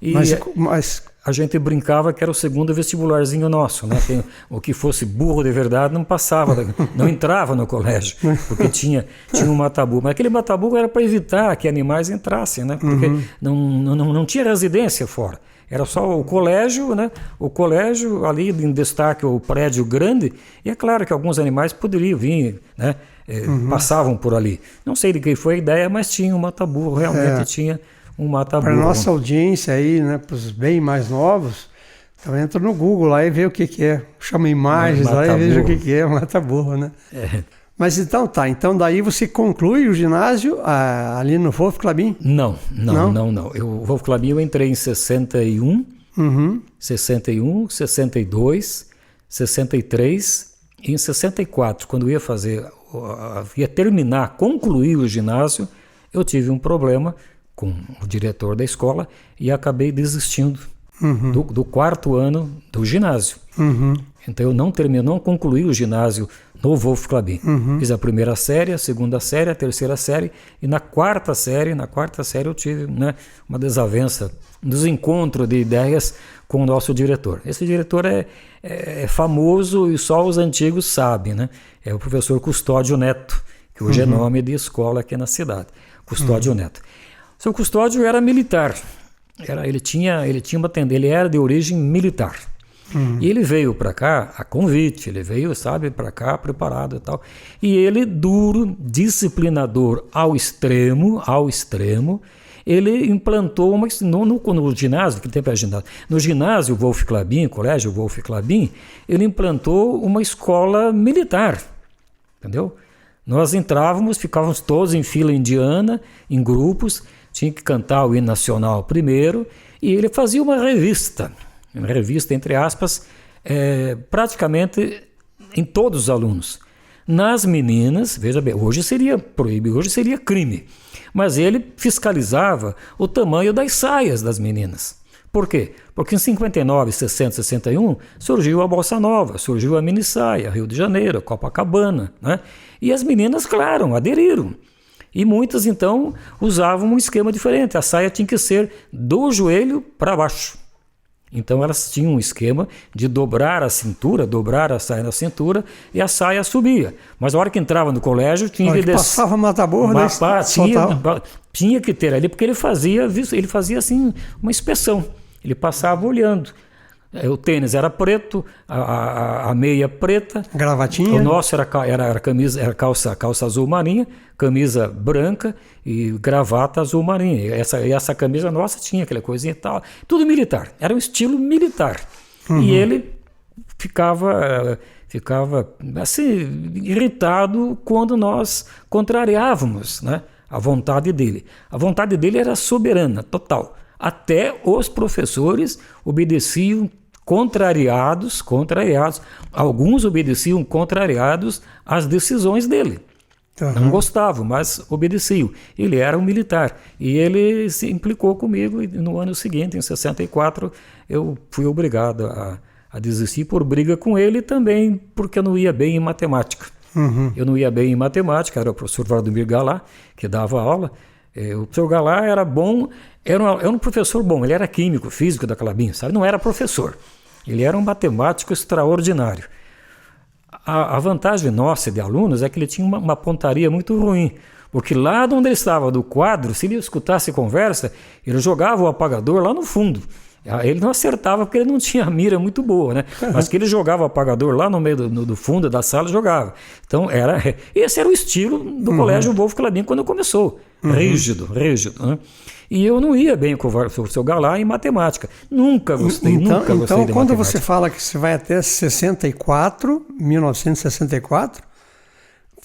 E mas a gente brincava que era o segundo vestibularzinho nosso, né? O que fosse burro de verdade não passava, não entrava no colégio, porque tinha um mata-burro. Mas aquele mata-burro era para evitar que animais entrassem, né? Porque não tinha residência fora. Era só o colégio, né? O colégio ali em destaque, o prédio grande, e é claro que alguns animais poderiam vir, né? Passavam por ali. Não sei de quem foi a ideia, mas tinha um mata-burro, realmente tinha um mata-burro. Para nossa audiência aí, né, para os bem mais novos, então entra no Google lá e vê o que é. Chama imagens lá e veja o que é mata-burro, né? Mas então tá, então daí você conclui o ginásio ali no Wolf Clabin? Não. O Wolf Clabin eu entrei em 61, 61, 62, 63 e em 64, quando ia concluir o ginásio, eu tive um problema com o diretor da escola e acabei desistindo do 4º ano do ginásio. Então eu não concluí o ginásio no Wolf Clabin. Fiz a primeira série, a segunda série, a terceira série e na quarta série eu tive, né, uma desavença, um desencontro de ideias com o nosso diretor. Esse diretor é famoso e só os antigos sabem, né? É o professor Custódio Neto, que hoje é nome de escola aqui na cidade. Custódio Neto. Seu Custódio era militar. Ele era de origem militar. E ele veio para cá a convite, ele veio, sabe, para cá preparado e tal. E ele, duro, disciplinador ao extremo, ele implantou no ginásio, que tempo é ginásio? No ginásio Wolf Clabin, colégio Wolf Clabin, ele implantou uma escola militar, entendeu? Nós entrávamos, ficávamos todos em fila indiana, em grupos, tinha que cantar o hino nacional primeiro, e ele fazia uma revista entre aspas, praticamente em todos os alunos. Nas meninas, veja bem, hoje seria proibido, hoje seria crime, mas ele fiscalizava o tamanho das saias das meninas. Por quê? Porque em 59, 60, 61 surgiu a Bossa Nova, surgiu a mini saia, Rio de Janeiro, Copacabana, né? E as meninas, claro, aderiram. E muitas, então, usavam um esquema diferente. A saia tinha que ser do joelho para baixo. Então elas tinham um esquema de dobrar a saia na cintura e a saia subia. Mas a hora que entrava no colégio tinha que descer. Passava mata-borda, tinha que ter ali, porque ele fazia assim uma inspeção. Ele passava olhando. O tênis era preto, a meia preta. Gravatinha. O nosso era calça azul marinha, camisa branca e gravata azul marinha. Essa camisa nossa tinha aquela coisinha e tal. Tudo militar. Era um estilo militar. E ele ficava assim, irritado quando nós contrariávamos, né, a vontade dele. A vontade dele era soberana, total. Até os professores obedeciam contrariados, alguns obedeciam contrariados às decisões dele. Não gostavam, mas obedeciam. Ele era um militar e ele se implicou comigo e no ano seguinte, em 64, eu fui obrigado a desistir por briga com ele também, porque eu não ia bem em matemática. Eu não ia bem em matemática, era o professor Valdomir Galá, que dava aula. O professor Galá era bom, era um professor bom, ele era químico, físico da Clabin, sabe? Não era professor, ele era um matemático extraordinário. A vantagem nossa de alunos é que ele tinha uma pontaria muito ruim, porque lá de onde ele estava, do quadro, se ele escutasse conversa, ele jogava o apagador lá no fundo. Ele não acertava porque ele não tinha mira muito boa, né? Mas que ele jogava o apagador lá no meio do fundo da sala, jogava. Então, esse era o estilo do colégio Wolf Clabin quando começou. Rígido, né? E eu não ia bem com o seu Galá em matemática. Nunca gostei de matemática. Então, quando você fala que você vai até 1964,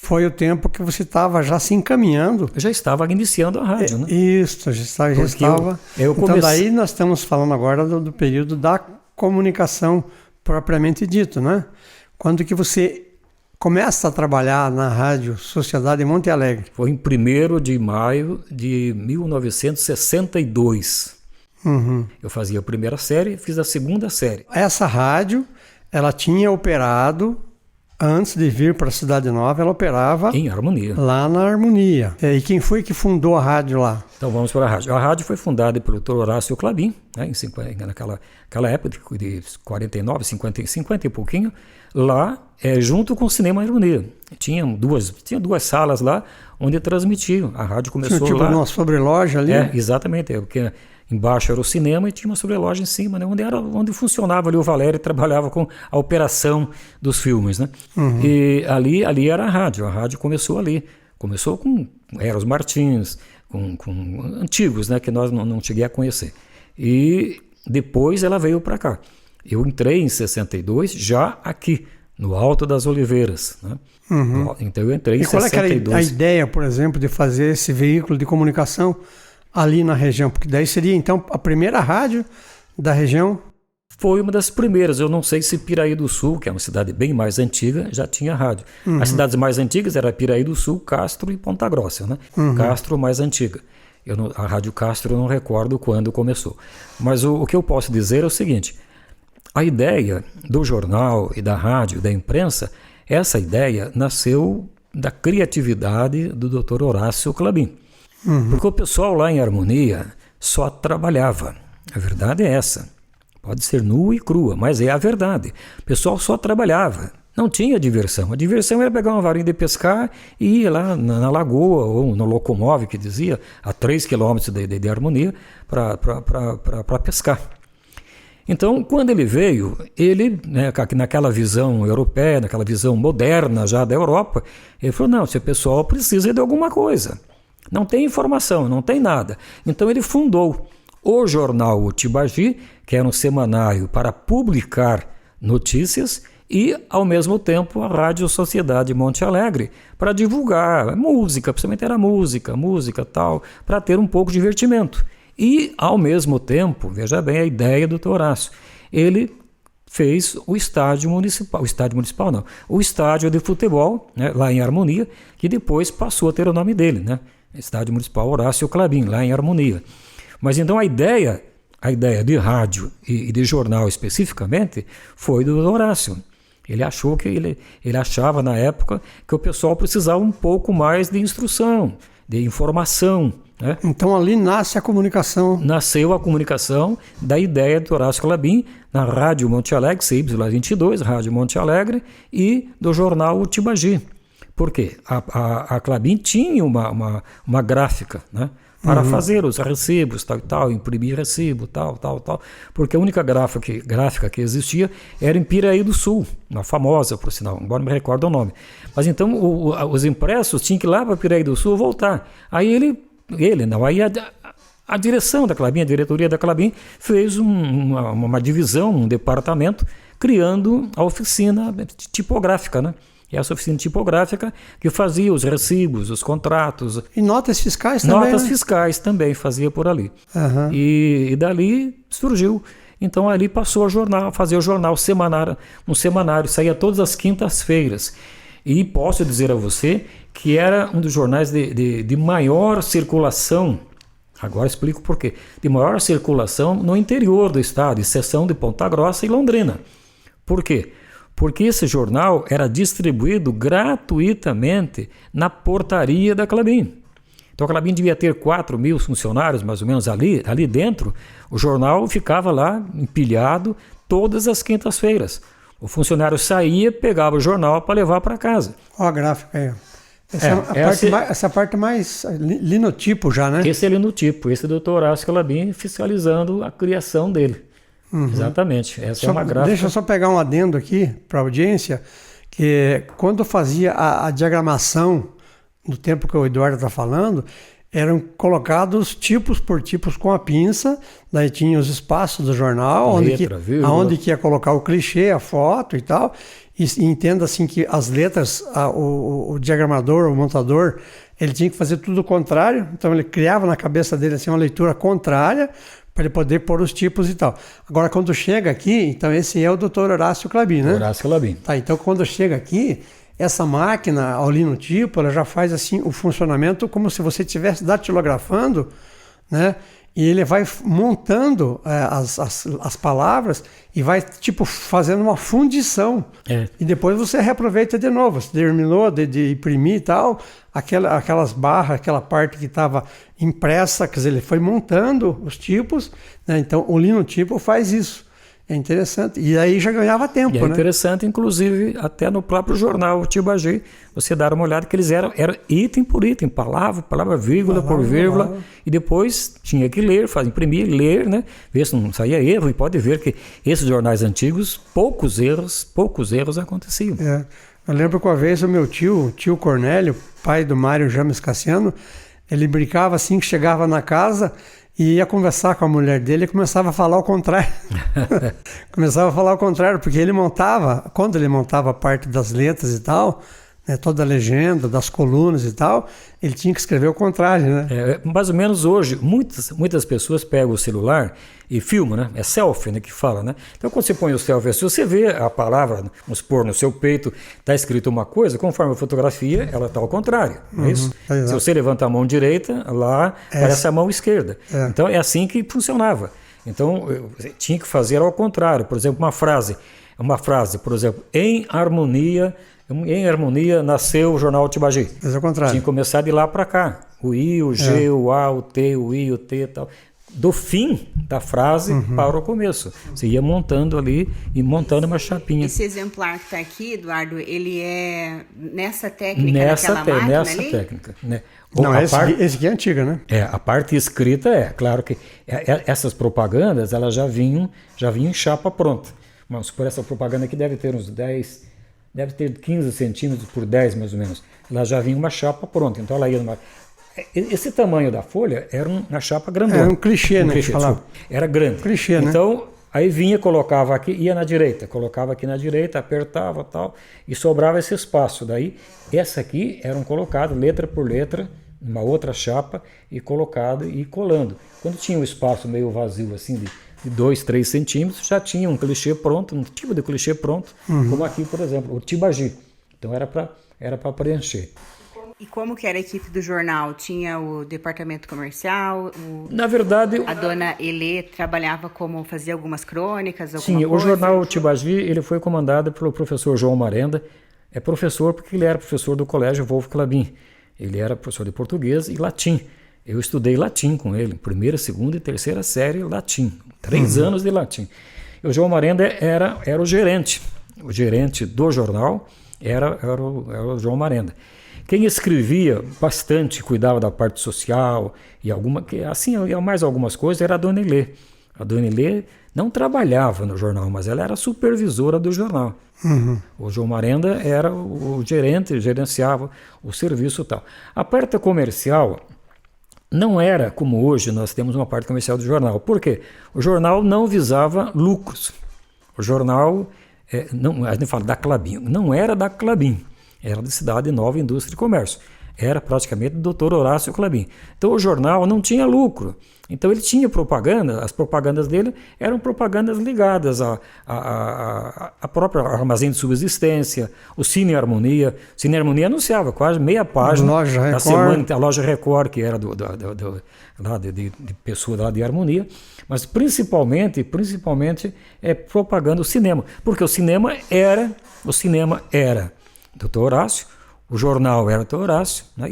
foi o tempo que você estava já se encaminhando. Eu já estava iniciando a rádio, né? Isso, já estava. Então, daí nós estamos falando agora do período da comunicação propriamente dito, né? Quando que você começa a trabalhar na Rádio Sociedade Monte Alegre? Foi em 1º de maio de 1962. Eu fazia a primeira série, fiz a segunda série. Essa rádio, ela tinha operado, antes de vir para a Cidade Nova, ela operava em Harmonia. Lá na Harmonia. E quem foi que fundou a rádio lá? Então vamos para a rádio. A rádio foi fundada pelo Dr. Horácio Clabin, né, naquela época de 49, 50 e pouquinho, lá junto com o Cinema Harmonia. Tinha duas salas lá onde transmitiam. A rádio começou tinha lá. Uma sobreloja ali? Exatamente, porque embaixo era o cinema e tinha uma sobreloja em cima, né, onde funcionava ali o Valério, trabalhava com a operação dos filmes, né? E ali era a rádio começou ali. Começou com Eros Martins, com antigos, né, que nós não cheguei a conhecer. E depois ela veio para cá. Eu entrei em 62 já aqui, no Alto das Oliveiras, né? Então eu entrei em 62. E qual é a ideia, por exemplo, de fazer esse veículo de comunicação ali na região? Porque daí seria então a primeira rádio da região? Foi uma das primeiras. Eu não sei se Piraí do Sul, que é uma cidade bem mais antiga, já tinha rádio. As cidades mais antigas eram Piraí do Sul, Castro e Ponta Grossa, né? Castro mais antiga. A Rádio Castro eu não recordo quando começou. Mas o que eu posso dizer é o seguinte: a ideia do jornal e da rádio, da imprensa, essa ideia nasceu da criatividade do Dr. Horácio Clabin. Porque o pessoal lá em Harmonia só trabalhava. A verdade é essa. Pode ser nua e crua, mas é a verdade. O pessoal só trabalhava. Não tinha diversão. A diversão era pegar uma varinha de pescar e ir lá na lagoa ou no locomóvel, que dizia, a 3 quilômetros de Harmonia, para pescar. Então, quando ele veio, ele, né, naquela visão europeia, naquela visão moderna já da Europa, ele falou, não, esse pessoal precisa de alguma coisa. Não tem informação, não tem nada. Então ele fundou o jornal O Tibagi, que era um semanário para publicar notícias, e, ao mesmo tempo, a Rádio Sociedade Monte Alegre, para divulgar música, principalmente era música tal, para ter um pouco de divertimento. E, ao mesmo tempo, veja bem a ideia do Dr. Horácio, ele fez o estádio municipal não, o estádio de futebol, né, lá em Harmonia, que depois passou a ter o nome dele, né, Estádio Municipal Horácio Clabin, lá em Harmonia. Mas então a ideia de rádio e de jornal especificamente foi do Dr. Horácio. Ele achou que ele achava na época que o pessoal precisava um pouco mais de instrução, de informação, né? Então ali nasce a comunicação. Nasceu a comunicação da ideia do Horácio Clabin na Rádio Monte Alegre, CY22, Rádio Monte Alegre, e do jornal O Tibagi. Por quê? A Clabin tinha uma gráfica, né, para fazer os recibos, tal, imprimir recibo, tal, porque a única gráfica que existia era em Piraí do Sul, uma famosa, por sinal, embora não me recordo o nome. Mas então os impressos tinham que ir lá para Piraí do Sul voltar. Aí a direção da Clabin, a diretoria da Clabin, fez uma divisão, um departamento, criando a oficina tipográfica, né? E essa oficina tipográfica que fazia os recibos, os contratos. E notas fiscais também, Notas né? fiscais também fazia por ali. Uhum. E dali surgiu. Então ali passou a fazer o jornal semanário, um semanário, saía todas as quintas-feiras. E posso dizer a você que era um dos jornais de maior circulação. Agora explico por quê. De maior circulação no interior do estado, exceção de Ponta Grossa e Londrina. Por quê? Porque esse jornal era distribuído gratuitamente na portaria da Clabin. Então a Clabin devia ter 4.000 funcionários, mais ou menos, ali dentro. O jornal ficava lá empilhado todas as quintas-feiras. O funcionário saía, pegava o jornal para levar para casa. Olha a gráfica aí. Essa parte mais linotipo já, né? Esse é linotipo, esse é o Dr. Horácio Clabin fiscalizando a criação dele. Uhum. Exatamente, essa é uma gráfica. Deixa eu só pegar um adendo aqui para a audiência, que quando fazia a diagramação, no tempo que o Eduardo está falando, eram colocados tipos por tipos com a pinça, daí tinha os espaços do jornal, onde que ia colocar o clichê, a foto e tal, e entenda assim que as letras, o diagramador, o montador, ele tinha que fazer tudo o contrário, então ele criava na cabeça dele assim, uma leitura contrária, para ele poder pôr os tipos e tal. Agora, quando chega aqui, então esse é o Dr. Horácio Clabin, né? Horácio Clabin. Tá, então quando chega aqui, essa máquina, ao linotipo, ela já faz assim o funcionamento como se você estivesse datilografando, né? E ele vai montando as palavras e vai tipo fazendo uma fundição. E depois você reaproveita de novo. Você terminou de imprimir e tal, aquelas barras, aquela parte que estava impressa, quer dizer, ele foi montando os tipos, né? Então o linotipo faz isso. É interessante. E aí já ganhava tempo, né? É interessante, inclusive, até no próprio jornal, o Tibagi, você dar uma olhada que eles eram item por item, palavra, vírgula por vírgula, e depois tinha que ler, imprimir, ler, né? Ver se não saía erro, e pode ver que esses jornais antigos, poucos erros aconteciam. Eu lembro que uma vez o meu tio Cornélio, pai do Mário James Cassiano, ele brincava assim que chegava na casa e ia conversar com a mulher dele e começava a falar o contrário. Porque quando ele montava a parte das letras e tal, né, toda a legenda, das colunas e tal, ele tinha que escrever o contrário, né? Mais ou menos hoje, muitas pessoas pegam o celular e filmam, né? É selfie, né, que fala, né? Então, quando você põe o selfie, se você vê a palavra, vamos supor, no seu peito, está escrito uma coisa, conforme a fotografia, ela está ao contrário, não é isso? Se você levanta a mão direita, lá parece a mão esquerda. Então, é assim que funcionava. Então, tinha que fazer ao contrário. Por exemplo, uma frase, por exemplo, em harmonia nasceu o jornal Tibagi. Mas ao contrário. Tinha que começar de lá para cá. O I, o G, o A, o T, o I, o T e tal. do fim da frase para o começo. Você ia montando ali e montando uma chapinha. Esse exemplar que está aqui, Eduardo, ele é nessa técnica, naquela máquina nessa ali? técnica, né? Não, esse aqui é antiga, né? A parte escrita claro que essas propagandas, elas já vinham em chapa pronta. Vamos supor, essa propaganda aqui deve ter uns 10, deve ter 15 centímetros por 10 mais ou menos. Ela já vinha uma chapa pronta, então ela ia numa... Esse tamanho da folha era uma chapa grandona. Era um clichê, né? Era grande. Clichê, então, né? aí vinha, colocava aqui, ia na direita, colocava aqui na direita, apertava tal, e sobrava esse espaço. Daí, essa aqui eram colocadas letra por letra, numa outra chapa, e colocado e colando. Quando tinha um espaço meio vazio, assim, de 2, 3 centímetros, já tinha um clichê pronto, um tipo de clichê pronto, como aqui, por exemplo, o Tibagi. Então, era para preencher. E como que era a equipe do jornal? Tinha o departamento comercial? Na verdade... A dona Elê trabalhava fazia algumas crônicas? Sim, o jornal Tibagi, ele foi comandado pelo professor João Marenda. É professor porque ele era professor do colégio Wolf Clabin. Ele era professor de português e latim. Eu estudei latim com ele, primeira, segunda e terceira série latim. 3 anos de latim. E o João Marenda era o gerente. O gerente do jornal era o João Marenda. Quem escrevia bastante, cuidava da parte social e mais algumas coisas, era a dona Elê. A dona Elê não trabalhava no jornal, mas ela era supervisora do jornal. O João Marenda era o gerente, gerenciava o serviço e tal. A parte comercial não era como hoje nós temos uma parte comercial do jornal. Por quê? O jornal não visava lucros. O jornal, a gente fala da Clabin, não era da Clabin. Era da Cidade Nova Indústria e Comércio. Era praticamente do Dr. Horácio Clabin. Então o jornal não tinha lucro. Então ele tinha propaganda, as propagandas dele eram propagandas ligadas a própria armazém de subsistência, o Cine Harmonia. O Cine Harmonia anunciava quase meia página da semana, a loja Record, que era de pessoa lá de Harmonia, mas principalmente propaganda do cinema, porque o cinema era Dr. Horácio, o jornal era Dr. Horácio, né,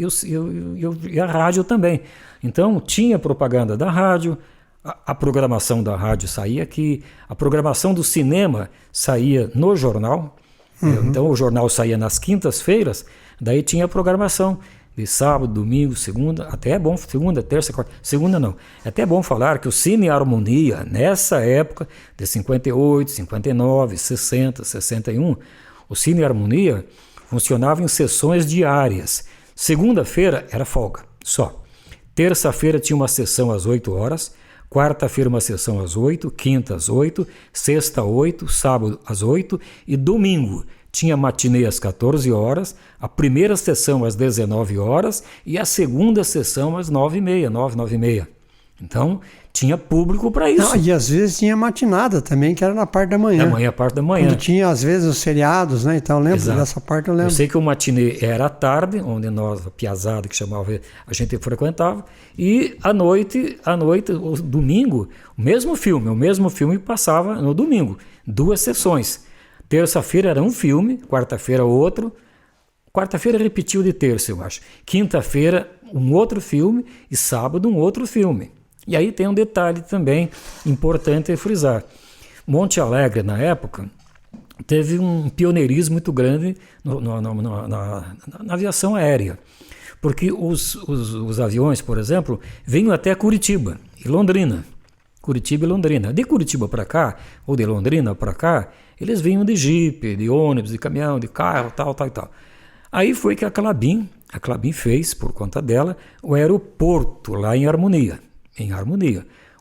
e a rádio também. Então tinha propaganda da rádio, a programação da rádio saía aqui, a programação do cinema saía no jornal. Então o jornal saía nas quintas-feiras, daí tinha a programação de sábado, domingo, segunda, segunda, terça, quarta, segunda não. É até bom falar que o Cine Harmonia, nessa época de 58, 59, 60, 61, o Cine Harmonia funcionava em sessões diárias. Segunda-feira era folga, só. Terça-feira tinha uma sessão às 8 horas, quarta-feira uma sessão às 8, quinta às 8, sexta às 8, sábado às 8 e domingo tinha matinê às 14 horas, a primeira sessão às 19 horas e a segunda sessão às 9h30, 9h30. Então, tinha público para isso. Não, e às vezes tinha matinada também, que era na parte da manhã. Parte da manhã. Quando tinha, às vezes, os seriados, né? Então, eu lembro dessa parte, eu lembro. Eu sei que o matinê era à tarde, onde nós, a piazada que chamava, a gente frequentava, e à noite, o domingo, o mesmo filme passava no domingo, 2 sessões. Terça-feira era um filme, quarta-feira outro, quarta-feira repetiu de terça, eu acho. Quinta-feira, um outro filme, e sábado, um outro filme. E aí tem um detalhe também importante frisar. Monte Alegre, na época, teve um pioneirismo muito grande na aviação aérea. Porque os aviões, por exemplo, vinham até Curitiba e Londrina. De Curitiba para cá, ou de Londrina para cá, eles vinham de jipe, de ônibus, de caminhão, de carro, tal. Aí foi que a Clabin fez, por conta dela, o aeroporto lá em Harmonia.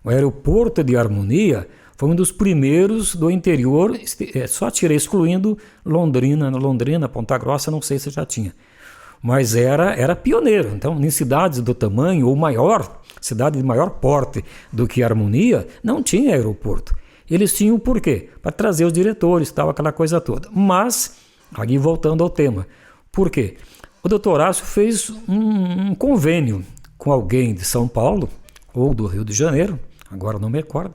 O aeroporto de Harmonia foi um dos primeiros do interior, só excluindo Londrina, Ponta Grossa, não sei se já tinha. Mas era pioneiro. Então, em cidades do tamanho ou maior, cidade de maior porte do que Harmonia, não tinha aeroporto. Eles tinham por quê? Para trazer os diretores, tal, aquela coisa toda. Mas, aqui voltando ao tema, por quê? O Dr. Horácio fez um convênio com alguém de São Paulo, ou do Rio de Janeiro, agora não me recordo,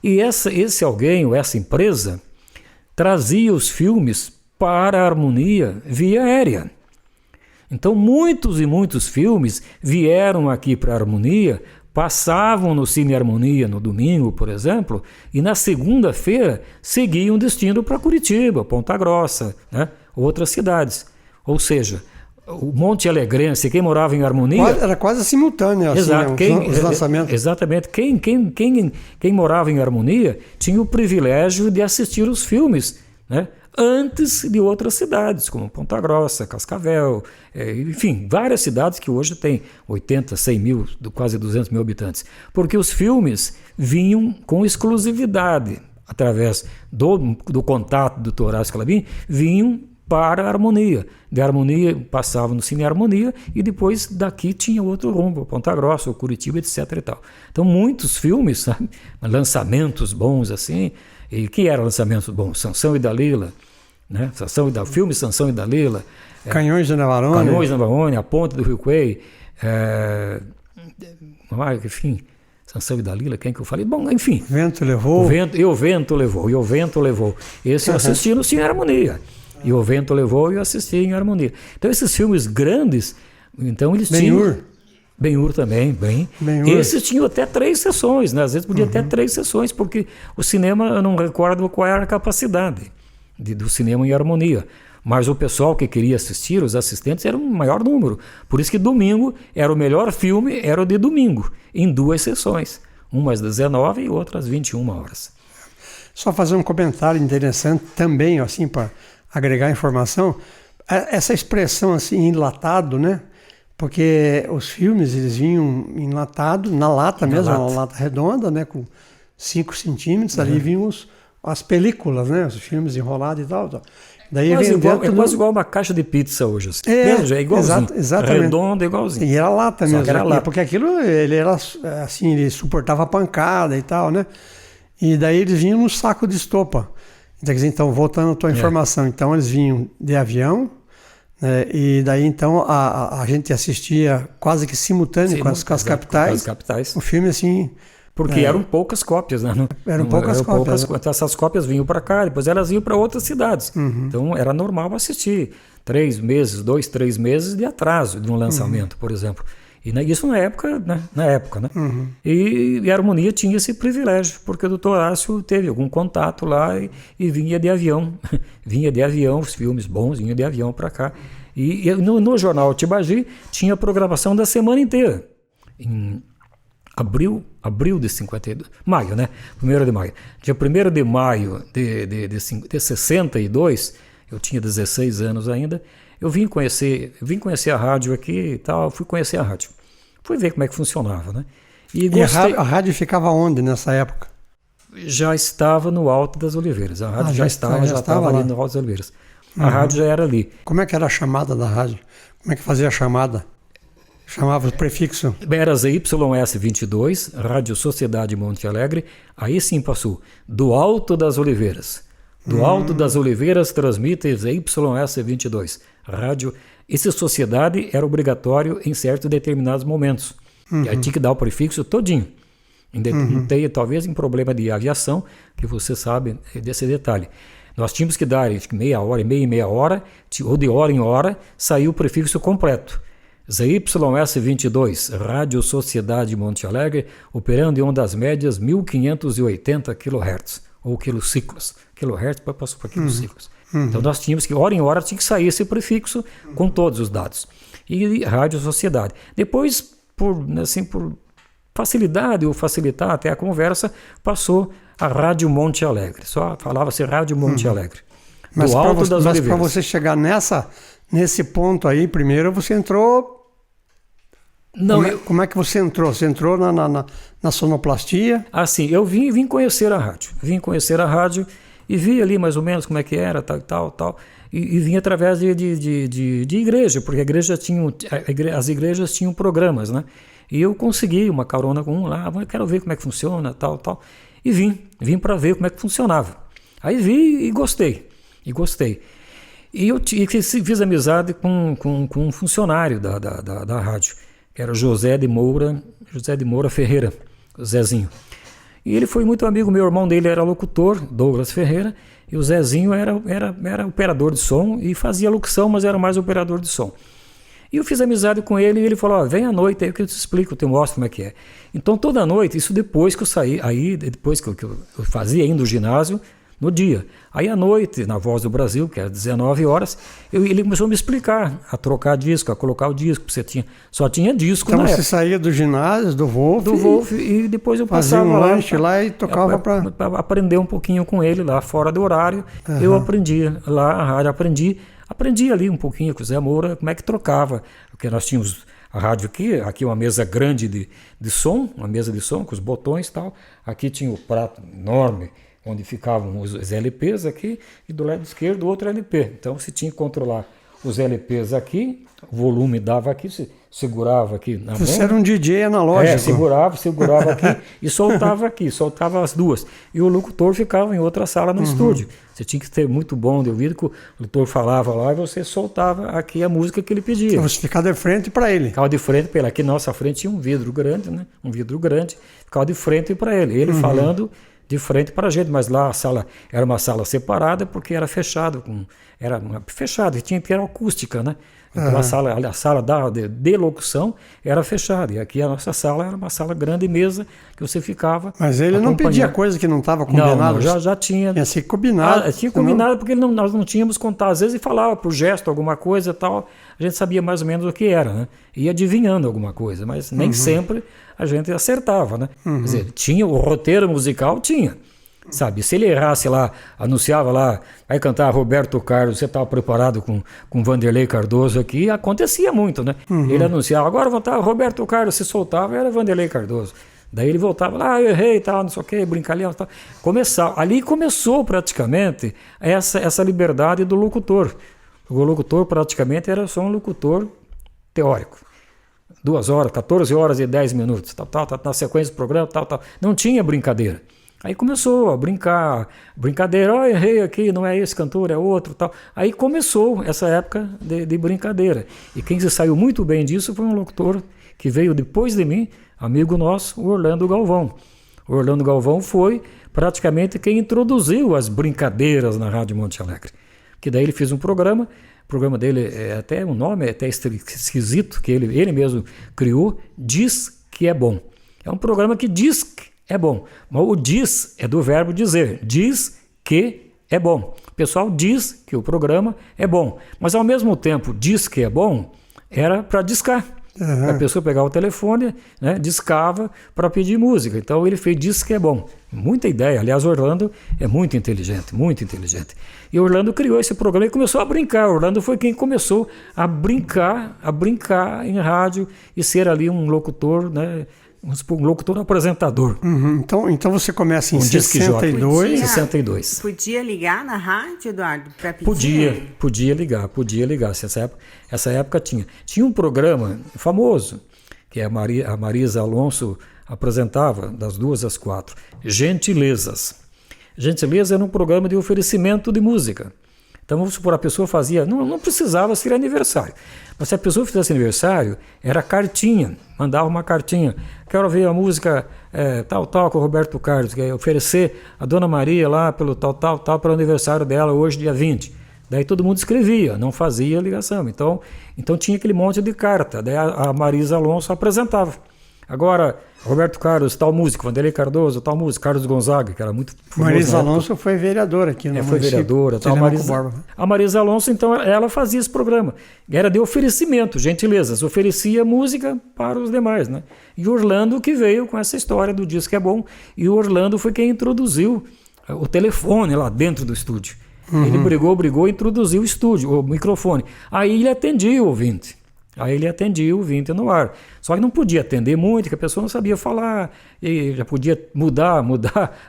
e esse alguém, ou essa empresa, trazia os filmes para a Harmonia via aérea. Então muitos e muitos filmes vieram aqui para a Harmonia passavam no Cine Harmonia no domingo, por exemplo, e na segunda-feira seguiam destino para Curitiba, Ponta Grossa, né? Outras cidades. Ou seja, o Monte Alegrense, quem morava em Harmonia... Era quase simultâneo, assim, exato, né, os lançamentos. Exatamente. Quem morava em Harmonia tinha o privilégio de assistir os filmes, né, antes de outras cidades, como Ponta Grossa, Cascavel, enfim, várias cidades que hoje têm 80, 100 mil, quase 200 mil habitantes. Porque os filmes vinham com exclusividade, através do contato do Horácio Calabim, vinham para a Harmonia. De Harmonia passava no Cine Harmonia e depois daqui tinha outro rumo, Ponta Grossa, ou Curitiba, etc. e tal. Então muitos filmes, sabe? Lançamentos bons assim. E que eram lançamentos bons? Sansão e Dalila, né? Filme Sansão e Dalila. Canhões de Navarone. Canhões de Navarone, A Ponte do Rio Quei. Enfim, Sansão e Dalila, quem que eu falei? Bom, enfim. Vento Levou. O Vento Levou. Esse eu assisti no Cine Harmonia. E O Vento Levou e eu assisti em Harmonia. Então esses filmes grandes, então eles tinham... Ben-Hur também, Ben-Hur. Esses tinham até 3 sessões, né? Às vezes podia até 3 sessões, porque o cinema, eu não recordo qual era a capacidade do cinema em Harmonia. Mas o pessoal que queria assistir, os assistentes, era um maior número. Por isso que domingo era o melhor filme, era o de domingo, em 2 sessões. Uma às 19 e outra às 21 horas. Só fazer um comentário interessante também, assim, para agregar informação. Essa expressão assim, enlatado, né? Porque os filmes, eles vinham enlatados, na lata mesmo, uma lata redonda, né? Com 5 centímetros, ali vinham as películas, né? Os filmes enrolados e tal. Daí é quase igual uma caixa de pizza hoje. Assim. É igualzinho. Exatamente. Redondo, igualzinho. E era lata mesmo. Era lata. Porque aquilo, ele era assim, ele suportava pancada e tal, né? E daí eles vinham num saco de estopa. Então, voltando à tua informação, então eles vinham de avião, né, e daí então a gente assistia quase que simultâneo com as capitais. O filme assim... Porque eram poucas cópias, né? Eram poucas cópias. Então essas cópias vinham para cá, depois elas iam para outras cidades. Então era normal assistir 3 meses, 2, 3 meses de atraso de um lançamento, por exemplo. E isso na época, né? E a Harmonia tinha esse privilégio, porque o Dr. Horácio teve algum contato lá e vinha de avião. Vinha de avião, os filmes bons, vinha de avião para cá. E no jornal Tibagi tinha a programação da semana inteira. Em abril de 52, maio, né? 1º de maio. Dia 1º de maio de 62, eu tinha 16 anos ainda, eu vim conhecer a rádio aqui e tal, fui conhecer a rádio. Fui ver como é que funcionava, né? E a rádio ficava onde nessa época? Já estava no Alto das Oliveiras. A rádio já estava ali no Alto das Oliveiras. A rádio já era ali. Como é que era a chamada da rádio? Como é que fazia a chamada? Chamava o prefixo? Era ZYS22, Rádio Sociedade Monte Alegre. Aí sim passou. Do Alto das Oliveiras. Do Alto das Oliveiras transmite ZYS22. Rádio. Essa sociedade era obrigatório em certos determinados momentos. E aí tinha que dar o prefixo todinho. Talvez em problema de aviação, que você sabe desse detalhe. Nós tínhamos que dar meia hora, ou de hora em hora, saiu o prefixo completo. ZYS22, Rádio Sociedade Monte Alegre, operando em ondas médias 1580 kHz, ou quilociclos. Kilohertz passou para quilociclos. Então nós tínhamos que, hora em hora, tinha que sair esse prefixo com todos os dados. E Rádio Sociedade. Depois, por facilidade ou facilitar até a conversa, passou a Rádio Monte Alegre. Só falava-se Rádio Monte Alegre. Mas para você chegar nesse ponto aí, primeiro você entrou... Como é que você entrou? Você entrou na sonoplastia? Sim, eu vim conhecer a rádio. Vim conhecer a rádio e vi ali mais ou menos como é que era, tal. E vim através de igreja, porque as igrejas tinham programas, né? E eu consegui uma carona com um lá, eu quero ver como é que funciona, tal. E vim para ver como é que funcionava. Aí vi e gostei. E eu fiz amizade com um funcionário da rádio, que era José de Moura Ferreira, o Zezinho. E ele foi muito amigo, meu irmão dele era locutor, Douglas Ferreira, e o Zezinho era operador de som e fazia locução, mas era mais operador de som. E eu fiz amizade com ele e ele falou, vem à noite aí que eu te explico, eu te mostro como é que é. Então toda noite, isso depois que eu saí, aí depois que eu fazia ainda o ginásio, no dia. Aí à noite, na Voz do Brasil, que era 19 horas, ele começou a me explicar, a trocar disco, a colocar o disco, porque só tinha disco então na você época. saía do ginásio, do Wolf, e depois eu fazia passava um lanche lá e tocava para aprender um pouquinho com ele lá, fora do horário. Eu aprendia lá, a rádio, aprendi ali um pouquinho com o Zé Moura, como é que trocava, porque nós tínhamos a rádio aqui uma mesa grande de som, uma mesa de som com os botões e tal, aqui tinha o prato enorme, onde ficavam os LPs aqui, e do lado esquerdo outro LP. Então você tinha que controlar os LPs aqui, o volume dava aqui, você segurava aqui na mão. Você era um DJ analógico. Segurava aqui e soltava as duas. E o locutor ficava em outra sala no estúdio. Você tinha que ter muito bom de ouvido, que o locutor falava lá e você soltava aqui a música que ele pedia. Então você ficava de frente para ele. Ficava de frente para ele. Aqui na nossa frente tinha um vidro grande, né? Um vidro grande, ficava de frente para ele. Ele falando de frente para a gente, mas lá a sala era uma sala separada porque era fechado, tinha que ter acústica, né? Então a sala de locução era fechada, e aqui a nossa sala era uma sala grande, mesa que você ficava. Mas ele não pedia coisa que não estava combinado? Não, já tinha. Tinha sido combinado. Tinha combinado porque nós não tínhamos contato, às vezes ele falava por gesto alguma coisa e tal, a gente sabia mais ou menos o que era, né? Ia adivinhando alguma coisa, mas nem sempre a gente acertava, né? Quer dizer, tinha o roteiro musical, sabe, se ele errasse lá, anunciava lá, vai cantar Roberto Carlos, você estava preparado com Vanderlei Cardoso aqui, acontecia muito, né? Ele anunciava, agora vou estar Roberto Carlos, se soltava, era Vanderlei Cardoso. Daí ele voltava lá, eu errei, tal, não sei o que, brincalhão, tal. Ali começou praticamente essa liberdade do locutor. O locutor praticamente era só um locutor teórico. 2 horas, 14 horas e 10 minutos, tal, na sequência do programa, tal. Não tinha brincadeira. Aí começou a brincadeira, errei aqui, não é esse cantor, é outro, tal. Aí começou essa época de brincadeira. E quem se saiu muito bem disso foi um locutor que veio depois de mim, amigo nosso, o Orlando Galvão. O Orlando Galvão foi praticamente quem introduziu as brincadeiras na Rádio Monte Alegre. Que daí ele fez um programa, o programa dele é até um nome, é até esquisito, que ele mesmo criou, Diz que é Bom. É um programa que diz que é bom, mas o diz é do verbo dizer, diz que é bom. O pessoal diz que o programa é bom, mas ao mesmo tempo diz que é bom, era para discar. A pessoa pegava o telefone, né, discava para pedir música. Então ele fez diz que é bom. Muita ideia. Aliás, Orlando é muito inteligente, muito inteligente. E Orlando criou esse programa e começou a brincar. Orlando foi quem começou a brincar em rádio e ser ali um locutor, né? Um locutor apresentador. Então você começa em 62. 62. Podia ligar na rádio, Eduardo, para pedir? Podia ligar. Essa época tinha um programa famoso, que a Marisa Alonso apresentava, das 2 às 4, Gentilezas. Gentileza era um programa de oferecimento de música. Então, vamos supor, a pessoa fazia, não precisava ser aniversário, mas se a pessoa fizesse aniversário, era cartinha, mandava uma cartinha, quero ouvir a música tal com o Roberto Carlos, que é oferecer a Dona Maria lá pelo tal, para o aniversário dela, hoje, dia 20. Daí todo mundo escrevia, não fazia ligação. Então tinha aquele monte de carta, daí a Marisa Alonso apresentava. Agora, Roberto Carlos, tal músico, Vanderlei Cardoso, tal músico, Carlos Gonzaga, que era muito famoso. Marisa Alonso foi vereadora aqui no foi vereadora, tal. A Marisa Alonso, então, ela fazia esse programa. Era de oferecimento, gentilezas, oferecia música para os demais, né? E Orlando que veio com essa história do Diz que é Bom, e o Orlando foi quem introduziu o telefone lá dentro do estúdio. Ele brigou, introduziu o estúdio, o microfone. Aí ele atendia o ouvinte. No ar. Só que não podia atender muito, que a pessoa não sabia falar, e já podia mudar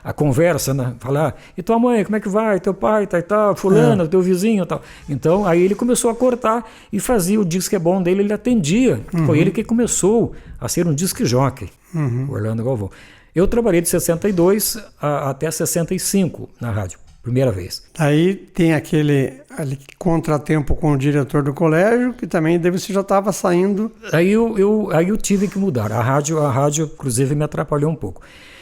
a conversa, né? Falar, e tua mãe, como é que vai? Teu pai, tal, fulano, teu vizinho, tal. Então, aí ele começou a cortar e fazia o Diz que é Bom dele, ele atendia. Foi ele que começou a ser um disc jockey, o Orlando Galvão. Eu trabalhei de 62 até 65 na rádio. primeira vez. Aí tem aquele contratempo com o diretor do colégio, que também daí você já estava saindo. Aí eu tive que mudar. A rádio, inclusive, me atrapalhou um pouco.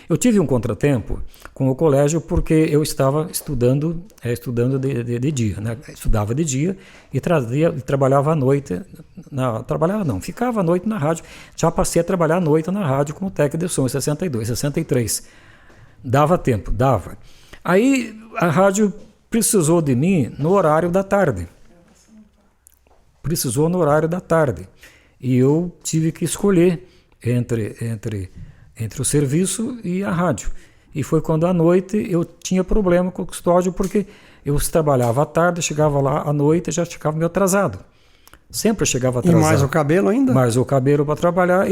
Eu tive um contratempo com o colégio porque eu estava estudando de dia, né? Estudava de dia e trabalhava à noite. Ficava à noite na rádio. Já passei a trabalhar à noite na rádio como técnico de som em 62, 63. Dava tempo, dava. Aí a rádio precisou de mim no horário da tarde. E eu tive que escolher entre o serviço e a rádio. E foi quando à noite eu tinha problema com o custódio, porque eu trabalhava à tarde, chegava lá à noite e já ficava meio atrasado. Sempre chegava atrasado. E mais o cabelo ainda? Mais o cabelo para trabalhar.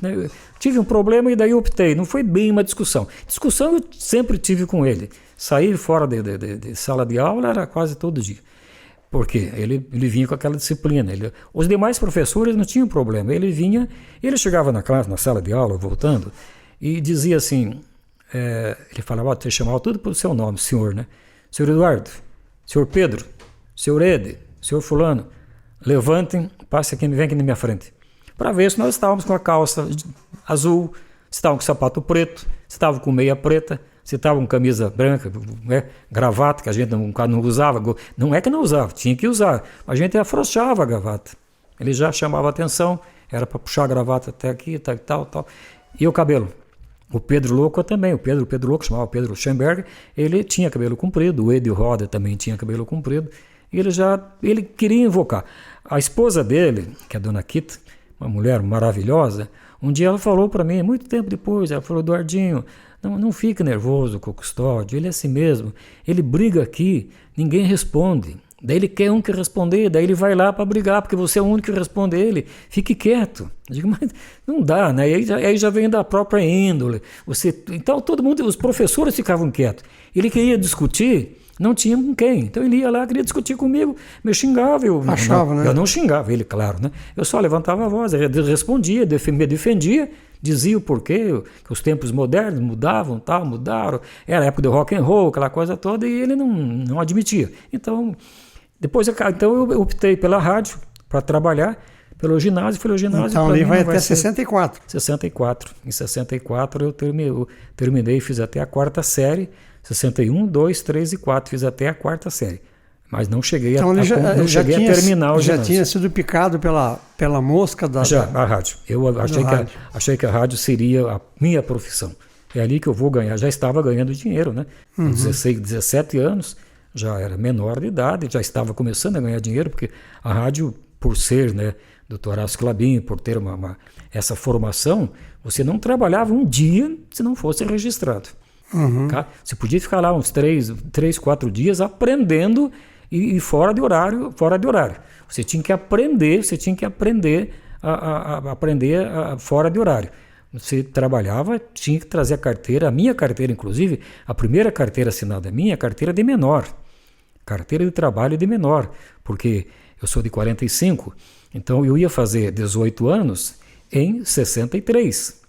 Né, tive um problema e daí eu optei. Não foi bem uma discussão. Discussão eu sempre tive com ele. Sair fora de sala de aula era quase todo dia. Porque ele vinha com aquela disciplina. Os demais professores não tinham problema. Ele chegava na classe, na sala de aula, voltando, e dizia assim, ele falava, você chamava tudo pelo seu nome, senhor, né? Senhor Eduardo, senhor Pedro, senhor Ede, senhor fulano, levantem, passe aqui, vem aqui na minha frente. Para ver se nós estávamos com a calça azul, se estávamos com sapato preto, se estávamos com meia preta, se estava com camisa branca, né, gravata, que a gente não usava. Não é que não usava, tinha que usar. A gente afrouxava a gravata. Ele já chamava atenção, era para puxar a gravata até aqui, tal. E o cabelo? O Pedro Louco também. O Pedro Louco, chamava Pedro Schemberg, ele tinha cabelo comprido. O Edio Roda também tinha cabelo comprido. E ele queria invocar. A esposa dele, que é a dona Kita, uma mulher maravilhosa, um dia ela falou para mim, muito tempo depois, ela falou, Eduardinho, não fique nervoso com o custódio, ele é assim mesmo, ele briga aqui, ninguém responde, daí ele quer um que responder, daí ele vai lá para brigar, porque você é o único que responde ele, fique quieto. Eu digo, mas não dá, né? Aí já vem da própria índole. Então todo mundo, os professores ficavam quietos, ele queria discutir, não tinha com quem, então ele ia lá, queria discutir comigo, me xingava, né? Eu não xingava ele, claro, né? Eu só levantava a voz, eu respondia, me defendia, dizia o porquê, que os tempos modernos mudaram, era a época do rock and roll, aquela coisa toda, e ele não admitia. Então eu optei pela rádio para trabalhar, pelo ginásio. Então ali vai até 64. 64. Em 64 eu terminei, fiz até a quarta série, 61, 2, 3 e 4, fiz até a quarta série. Mas não cheguei a terminar o ginásio. Já tinha sido picado pela mosca da... a rádio. Eu achei que a rádio seria a minha profissão. É ali que eu vou ganhar. Já estava ganhando dinheiro, né? Com 16, 17 anos, já era menor de idade, já estava começando a ganhar dinheiro, porque a rádio, por ser, né, Dr. Horácio Clabin, por ter essa formação, você não trabalhava um dia se não fosse registrado. Tá? Você podia ficar lá uns 3, 4 dias aprendendo e fora de horário. Você tinha que aprender a aprender fora de horário. Você trabalhava, tinha que trazer a carteira, a minha carteira, inclusive, a primeira carteira assinada minha, a carteira de menor. Carteira de trabalho de menor, porque eu sou de 45, então eu ia fazer 18 anos em 63.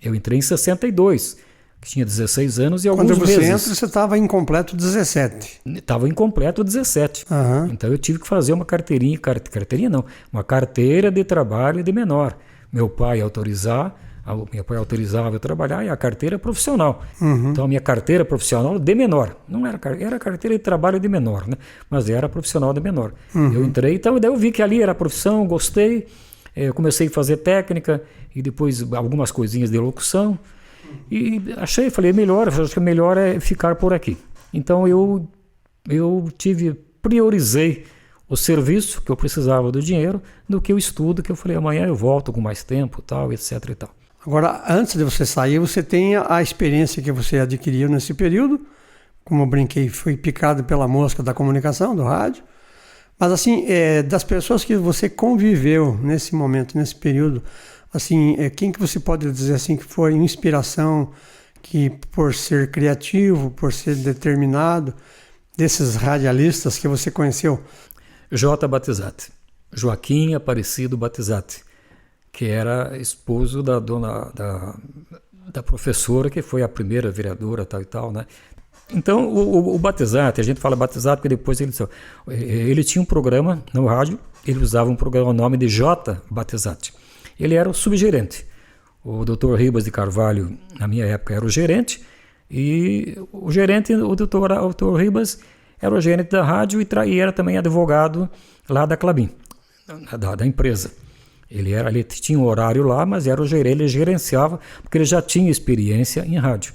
Eu entrei em 62. Que tinha 16 anos e alguns meses. Quando você entra, você estava incompleto 17. Estava incompleto 17. Então eu tive que fazer uma uma carteira de trabalho de menor. Meu pai autorizava eu trabalhar e a carteira profissional. Então a minha carteira profissional de menor, não era carteira de trabalho de menor, né? Mas era profissional de menor. Eu entrei, então daí eu vi que ali era a profissão, gostei, eu comecei a fazer técnica e depois algumas coisinhas de locução. E falei, acho que melhor é ficar por aqui. Então eu priorizei o serviço, que eu precisava do dinheiro, do que o estudo, que eu falei, amanhã eu volto com mais tempo, tal, etc e tal. Agora, antes de você sair, você tem a experiência que você adquiriu nesse período, como eu brinquei, foi picado pela mosca da comunicação, do rádio, mas assim, das pessoas que você conviveu nesse momento, nesse período, assim, quem que você pode dizer assim que foi inspiração, que por ser criativo, por ser determinado, desses radialistas que você conheceu? J. Batizati, Joaquim Aparecido Batizati, que era esposo da professora, que foi a primeira vereadora, tal e tal, né? Então, o Batizat, a gente fala Batizat porque depois ele tinha um programa no rádio, ele usava um programa, o nome de J. Batizat. Ele era o subgerente. O Dr. Ribas de Carvalho, na minha época, era o gerente, e o gerente, o Dr. Ribas, era o gerente da rádio e era também advogado lá da Klabin, da empresa. Ele tinha um horário lá, mas era o gerente, ele gerenciava, porque ele já tinha experiência em rádio.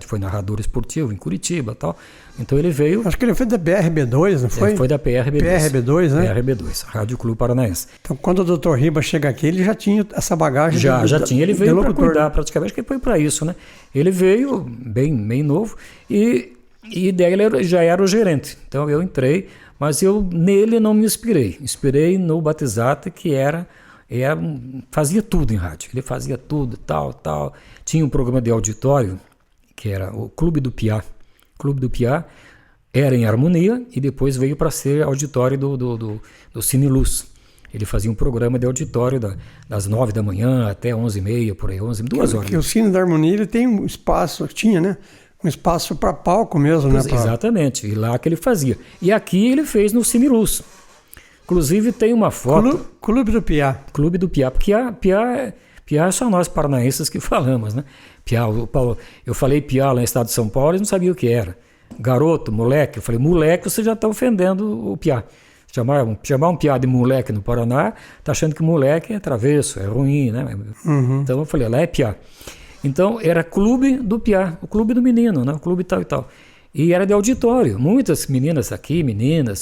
Foi narrador esportivo em Curitiba e tal. Então ele veio... Acho que ele foi da PRB2, não foi? Foi da PRB2. PRB2, né? PRB2, Rádio Clube Paranaense. Então quando o Dr. Ribas chega aqui, ele já tinha essa bagagem. Já tinha. Ele veio para cuidar praticamente, que foi para isso, né? Ele veio bem novo e daí ele já era o gerente. Então eu entrei, mas nele não me inspirei. Inspirei no Batizat, que fazia tudo em rádio. Ele fazia tudo, tal. Tinha um programa de auditório, que era o Clube do Piá. O Clube do Piá era em harmonia e depois veio para ser auditório do Cine Luz. Ele fazia um programa de auditório das 9 da manhã até 11h30, por aí, 2 horas. Porque o Cine da Harmonia ele tem um espaço, tinha, né? Um espaço para palco mesmo, né? Exatamente, e lá que ele fazia. E aqui ele fez no Cine Luz. Inclusive tem uma foto... Clube do Piá. Clube do Piá, porque Piá só nós paranaenses que falamos, né? Piá, eu falei Piá lá no estado de São Paulo, eles não sabiam o que era. Garoto, moleque, eu falei, moleque, você já está ofendendo o Piá. Chamar um Piá de moleque no Paraná, tá achando que moleque é travesso, é ruim, né? Uhum. Então eu falei, lá é Piá. Então era Clube do Piá, o clube do menino, né? O clube tal e tal. E era de auditório. Muitas meninas aqui,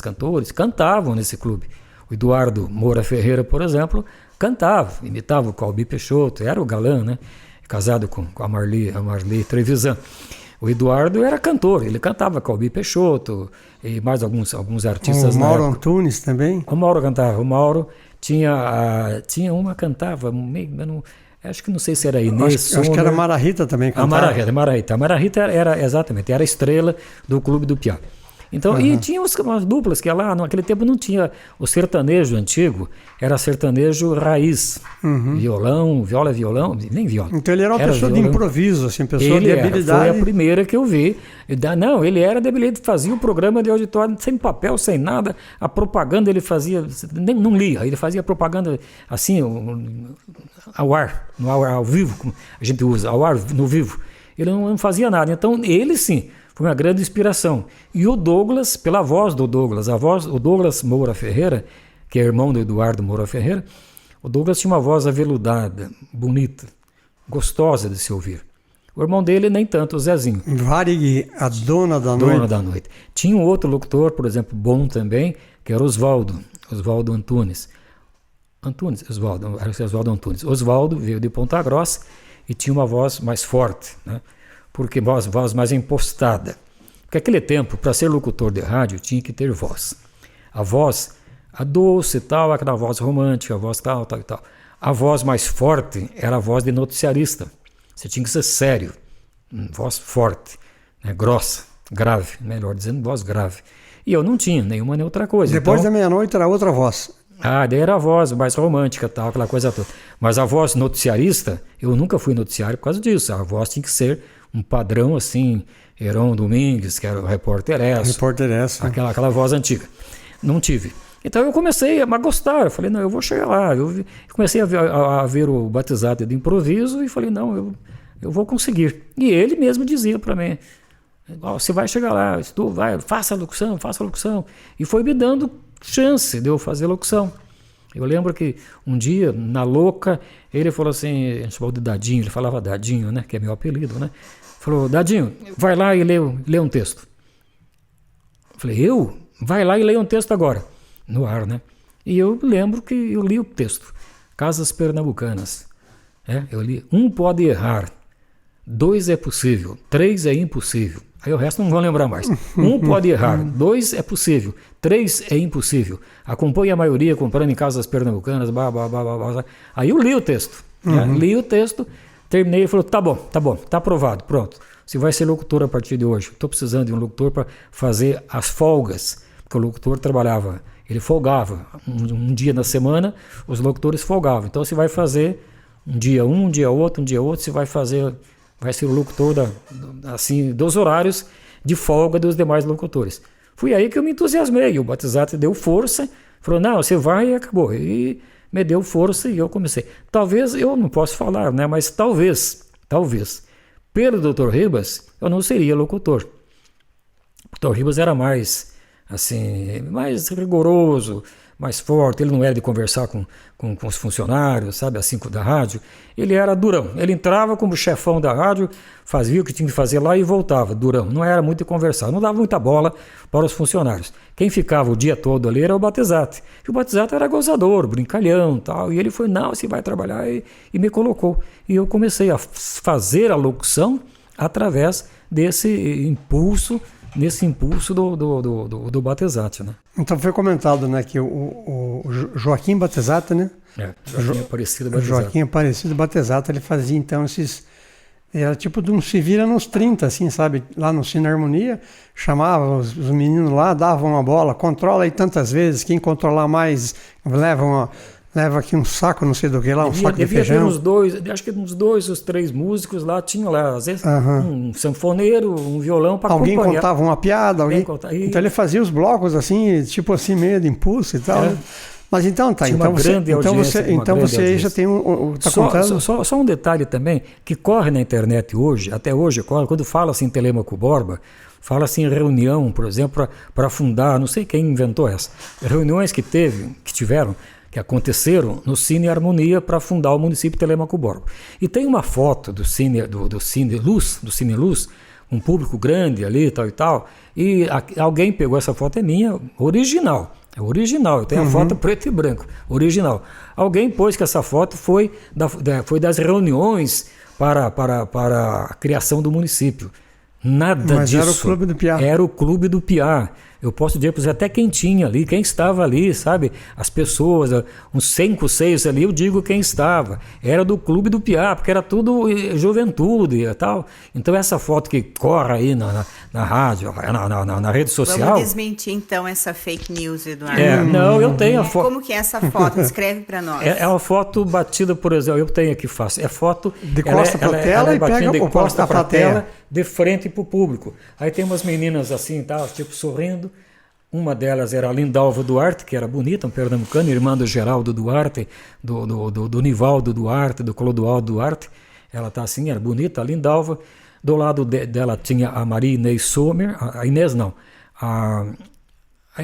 cantores, cantavam nesse clube. O Eduardo Moura Ferreira, por exemplo, cantava, imitava o Calbi Peixoto, era o galã, né? Casado com a Marli Trevisan. O Eduardo era cantor, ele cantava Calbi Peixoto e mais alguns artistas. O Mauro Antunes também? O Mauro cantava. O Mauro tinha uma cantava, acho que não sei se era Inês. Acho que era a Mara Rita também cantava. A Mara Rita era a estrela do Clube do Piá. Então, e tinha umas duplas que lá, naquele tempo não tinha o sertanejo antigo, era sertanejo raiz, viola, nem viola. Então ele era uma pessoa de improviso, assim, pessoa de habilidade. Foi a primeira que eu vi. Não, ele era de habilidade, fazia o programa de auditório sem papel, sem nada, a propaganda ele fazia, não lia, ele fazia propaganda assim, ao vivo, como a gente usa, ao ar, no vivo. Ele não fazia nada, então ele sim, foi uma grande inspiração. E o Douglas, pela voz do Douglas, o Douglas Moura Ferreira, que é irmão do Eduardo Moura Ferreira, o Douglas tinha uma voz aveludada, bonita, gostosa de se ouvir. O irmão dele nem tanto, o Zezinho. Varig, a dona da noite. Dona da noite. Tinha um outro locutor, por exemplo, bom também, que era Oswaldo Antunes. Oswaldo Antunes. Oswaldo veio de Ponta Grossa e tinha uma voz mais forte, né? Porque voz mais impostada. Porque naquele tempo, para ser locutor de rádio, tinha que ter voz. A voz, a doce e tal, aquela voz romântica, a voz tal e tal. A voz mais forte era a voz de noticiarista. Você tinha que ser sério, voz forte, né, grossa, grave, melhor dizendo, voz grave. E eu não tinha nenhuma nem outra coisa. Depois da meia-noite era outra voz. Daí era a voz mais romântica, tal, aquela coisa toda. Mas a voz noticiarista, eu nunca fui noticiário por causa disso. A voz tinha que ser um padrão assim, Heron Domingues, que era o repórter S. Aquela voz antiga. Não tive. Então eu comecei a gostar. Eu falei, não, eu vou chegar lá. Eu comecei a ver o Batizat de improviso e falei, não, eu vou conseguir. E ele mesmo dizia para mim, você vai chegar lá, faça a locução. E foi me dando chance de eu fazer locução. Eu lembro que um dia, na louca, ele falou assim, a gente chamou de Dadinho, ele falava Dadinho, né, que é meu apelido, né? Falou, Dadinho, vai lá e lê um texto. Eu falei, eu? Vai lá e lê um texto agora. No ar, né? E eu lembro que eu li o texto. Casas Pernambucanas. Eu li, 1 pode errar, 2 é possível, 3 é impossível. Aí o resto não vou lembrar mais. 1 pode errar, 2 é possível, 3 é impossível. Acompanhe a maioria comprando em Casas Pernambucanas, Aí eu li o texto. Li o texto, terminei e falou, tá bom, tá aprovado, pronto. Você vai ser locutor a partir de hoje. Estou precisando de um locutor para fazer as folgas, porque o locutor trabalhava, ele folgava. Um dia na semana, os locutores folgavam. Então você vai fazer um dia outro, você vai fazer vai ser o locutor assim, dos horários de folga dos demais locutores. Foi aí que eu me entusiasmei, o Batizati deu força, falou, não, você vai e acabou. E me deu força e eu comecei. Talvez, eu não posso falar, né, mas talvez, pelo Dr. Ribas, eu não seria locutor. O Dr. Ribas era mais, assim, mais rigoroso, mais forte, ele não era de conversar com os funcionários, sabe, assim, da rádio. Ele era durão, ele entrava como chefão da rádio, fazia o que tinha que fazer lá e voltava, durão. Não era muito de conversar, não dava muita bola para os funcionários. Quem ficava o dia todo ali era o Batizati. E o Batizati era gozador, brincalhão, tal. E ele foi, não, você vai trabalhar, e me colocou. E eu comecei a fazer a locução através desse impulso do Batizati, né? Então foi comentado, né, que o Joaquim Batizati, né? Joaquim Aparecido Batizati. Joaquim Aparecido Batizati, ele fazia então esses... Era tipo de um se vira nos 30, assim, sabe? Lá no Cine Harmonia, chamava os meninos lá, davam uma bola, controla aí tantas vezes, quem controlar mais leva aqui um saco, não sei do que lá, saco de feijão. Ter uns dois, acho que uns 2 ou 3 músicos lá, tinham lá, às vezes, um sanfoneiro, um violão para acompanhar. Alguém contava uma piada, então ele fazia os blocos assim, tipo assim, meio de impulso e tal. Né? Mas então tá, então você aí já tem tá contando. Só um detalhe também, que corre na internet hoje, até hoje corre, quando fala assim Telêmaco Borba, fala assim reunião, por exemplo, para fundar, não sei quem inventou essa, reuniões que aconteceram no Cine Harmonia para fundar o município de Telêmaco Borba. E tem uma foto do Cine Luz, um público grande ali, tal e tal, e alguém pegou essa foto, é minha, original, eu tenho a foto preto e branco, original. Alguém pôs que essa foto foi das reuniões para a criação do município. Nada Mas disso. Era o Clube do Piá. Era o Clube do Piá. Eu posso dizer até quem tinha ali, quem estava ali, sabe? As pessoas, uns 5, 6 ali, eu digo quem estava. Era do Clube do Piá, porque era tudo juventude e tal. Então essa foto que corre aí na rádio, na rede social... Vamos desmentir então essa fake news, Eduardo. Não, eu tenho a foto... Como que é essa foto? Escreve para nós. É uma foto batida, por exemplo, eu tenho aqui fácil. É foto... De costa para a tela e pega de o costa para a plateia. tela, de frente para o público. Aí tem umas meninas assim, tá, tipo sorrindo. Uma delas era a Lindalva Duarte, que era bonita, um pernambucano, irmã do Geraldo Duarte, do Nivaldo Duarte, do Clodoaldo Duarte. Ela tá assim, era bonita, a Lindalva. Do lado dela tinha a Maria Inês Sommer, a Inês não, a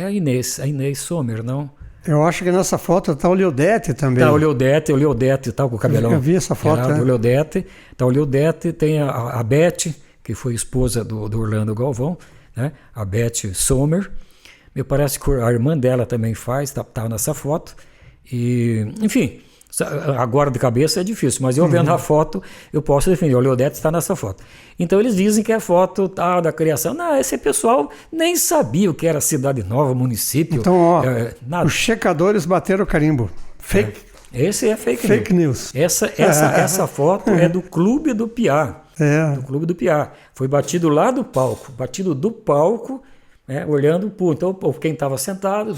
Inês Sommer, não? Eu acho que nessa foto tá o Leodete também. Tá o Leodete tá com o cabelão. Eu vi essa foto. O Leodete, tá o Leodete, tem a Beth, que foi esposa do Orlando Galvão, né? A Beth Sommer. Me parece que a irmã dela também faz, tá nessa foto. E, enfim, agora de cabeça é difícil, mas eu vendo a foto, eu posso defender. O Leodete está nessa foto. Então eles dizem que é foto da criação. Não, esse pessoal nem sabia o que era Cidade Nova, município. Então, ó, nada. Os checadores bateram o carimbo. Fake. Esse é fake news. Essa foto é do Clube do Piá. Do Clube do Piá. Foi batido lá do palco. Olhando então quem estava sentado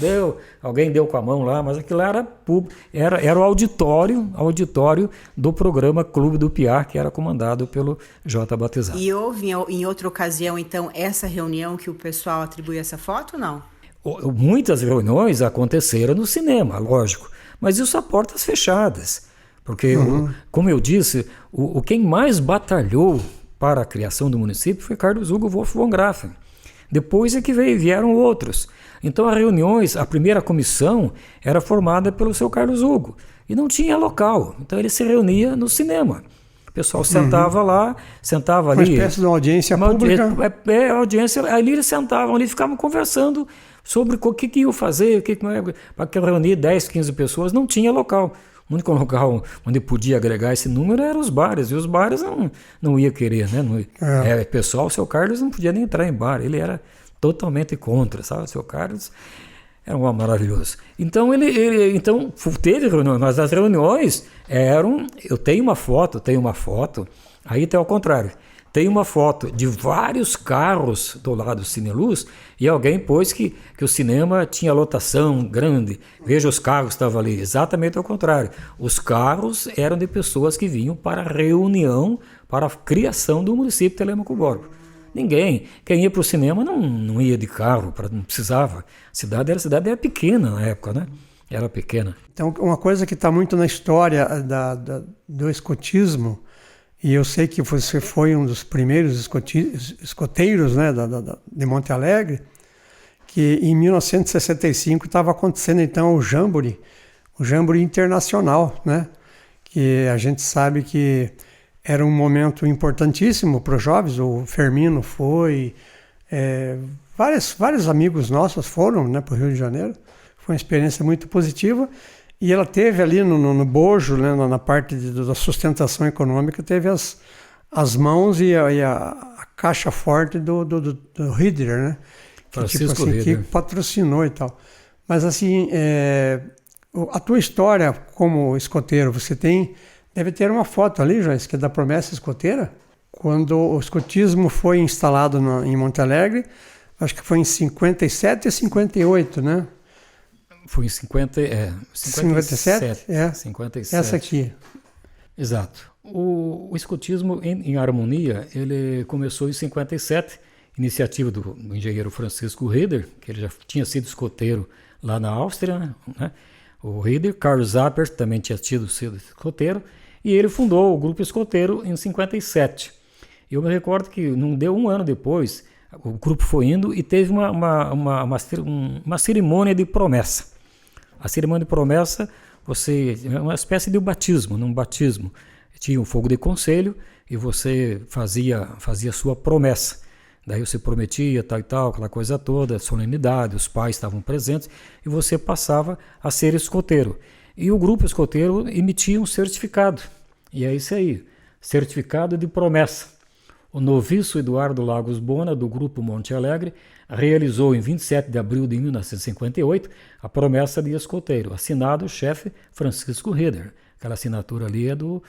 alguém deu com a mão lá, mas aquilo era o auditório do programa Clube do Piá, que era comandado pelo J. Batizati. E houve em outra ocasião então essa reunião que o pessoal atribui essa foto ou não? Muitas reuniões aconteceram no cinema, lógico, mas isso a portas fechadas, porque como eu disse, quem mais batalhou para a criação do município foi Carlos Hugo Wolff von Grafen. Depois é que vieram outros. Então as reuniões, a primeira comissão era formada pelo seu Carlos Hugo e não tinha local. Então ele se reunia no cinema. O pessoal sentava ali. Uma espécie de uma audiência pública. Audiência. Ali eles sentavam ali, ficavam conversando sobre o que iam fazer, para reunir 10, 15 pessoas. Não tinha local. O único local onde podia agregar esse número eram os bares, e os bares não ia querer, né? Pessoal, o seu Carlos não podia nem entrar em bar, ele era totalmente contra, sabe? O seu Carlos era um homem maravilhoso. Então, então teve reuniões, mas as reuniões eram... Eu tenho uma foto, aí até ao contrário. tem uma foto de vários carros do lado do Cineluz e alguém pôs que o cinema tinha lotação grande. Veja, os carros estavam ali. Exatamente ao contrário. Os carros eram de pessoas que vinham para a reunião, para a criação do município de Telêmaco Borba. Ninguém. Quem ia para o cinema não ia de carro, não precisava. A cidade era pequena na época, né? Era pequena. Então, uma coisa que está muito na história do escotismo, e eu sei que você foi um dos primeiros escoteiros, né, de Monte Alegre, que em 1965 estava acontecendo então o Jamboree Internacional, né, que a gente sabe que era um momento importantíssimo para os jovens. O Fermino foi, vários amigos nossos foram, né, para o Rio de Janeiro. Foi uma experiência muito positiva. E ela teve ali no bojo, né, na parte da sustentação econômica, teve as mãos e a caixa forte do Rieder, né? Francisco Rieder. Que patrocinou e tal. Mas assim, a tua história como escoteiro, deve ter uma foto ali, Joyce, que é da Promessa Escoteira, quando o escotismo foi instalado em Monte Alegre, acho que foi em 57 e 58, né? Foi em 57? 57. Essa aqui. Exato. O escotismo em harmonia, ele começou em 57, iniciativa do engenheiro Francisco Rieder, que ele já tinha sido escoteiro lá na Áustria, né? O Rieder, Karl Zapper também tinha sido escoteiro, e ele fundou o grupo escoteiro em 57. Eu me recordo que não deu um ano depois, o grupo foi indo e teve uma cerimônia de promessa. A cerimônia de promessa, é uma espécie de batismo, num batismo. Tinha um fogo de conselho e você fazia a sua promessa. Daí você prometia, tal e tal, aquela coisa toda, solenidade, os pais estavam presentes e você passava a ser escoteiro. E o grupo escoteiro emitia um certificado. E é isso aí, certificado de promessa. O noviço Eduardo Lagos Bona, do Grupo Monte Alegre, realizou em 27 de abril de 1958 a promessa de escoteiro, assinado o chefe Francisco Rieder. Aquela assinatura ali é do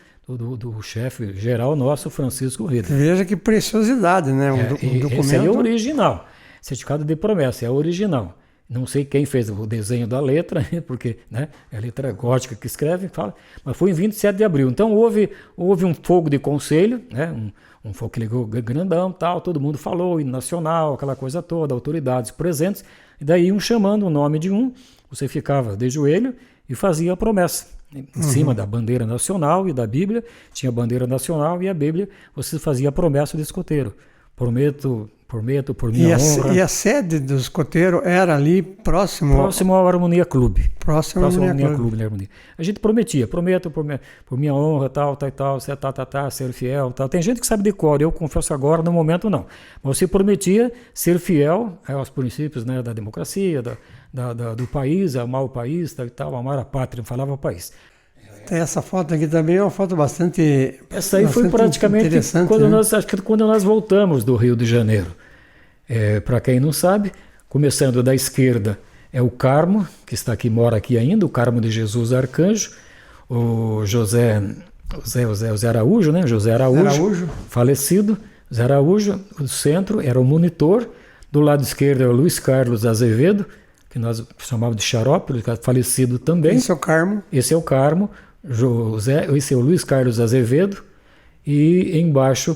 chefe geral nosso, Francisco Rieder. Veja que preciosidade, né? Um documento. Esse aí é o original. Certificado de promessa, é o original. Não sei quem fez o desenho da letra, porque, né, é a letra gótica que escreve, fala, mas foi em 27 de abril. Então houve um fogo de conselho, né, um fogo que ligou grandão, tal, todo mundo falou, hino nacional, aquela coisa toda, autoridades presentes, e daí um chamando o nome de um, você ficava de joelho e fazia a promessa. Em cima da bandeira nacional e da Bíblia, tinha a bandeira nacional e a Bíblia, você fazia a promessa de escoteiro. Prometo por minha honra. E a sede do escoteiro era ali próximo ao Harmonia Clube. Próximo ao Harmonia Clube. Harmonia. A gente prometia, prometo por minha honra, tal, ser fiel, tal. Tem gente que sabe de cor, eu confesso agora, no momento não. Mas você prometia ser fiel aos princípios, né, da democracia, do país, amar o país, tal, amar a pátria, falava o país. Tem essa foto aqui também, é uma foto bastante. Essa aí foi praticamente quando nós voltamos do Rio de Janeiro. Para quem não sabe, começando da esquerda é o Carmo, que mora aqui ainda, o Carmo de Jesus Arcanjo, o José Araújo, né? José Araújo, falecido, José Araújo, o centro era o monitor, do lado esquerdo é o Luiz Carlos Azevedo, que nós chamávamos de Xarope, falecido também. Esse é o Carmo. Esse é o Luiz Carlos Azevedo, e embaixo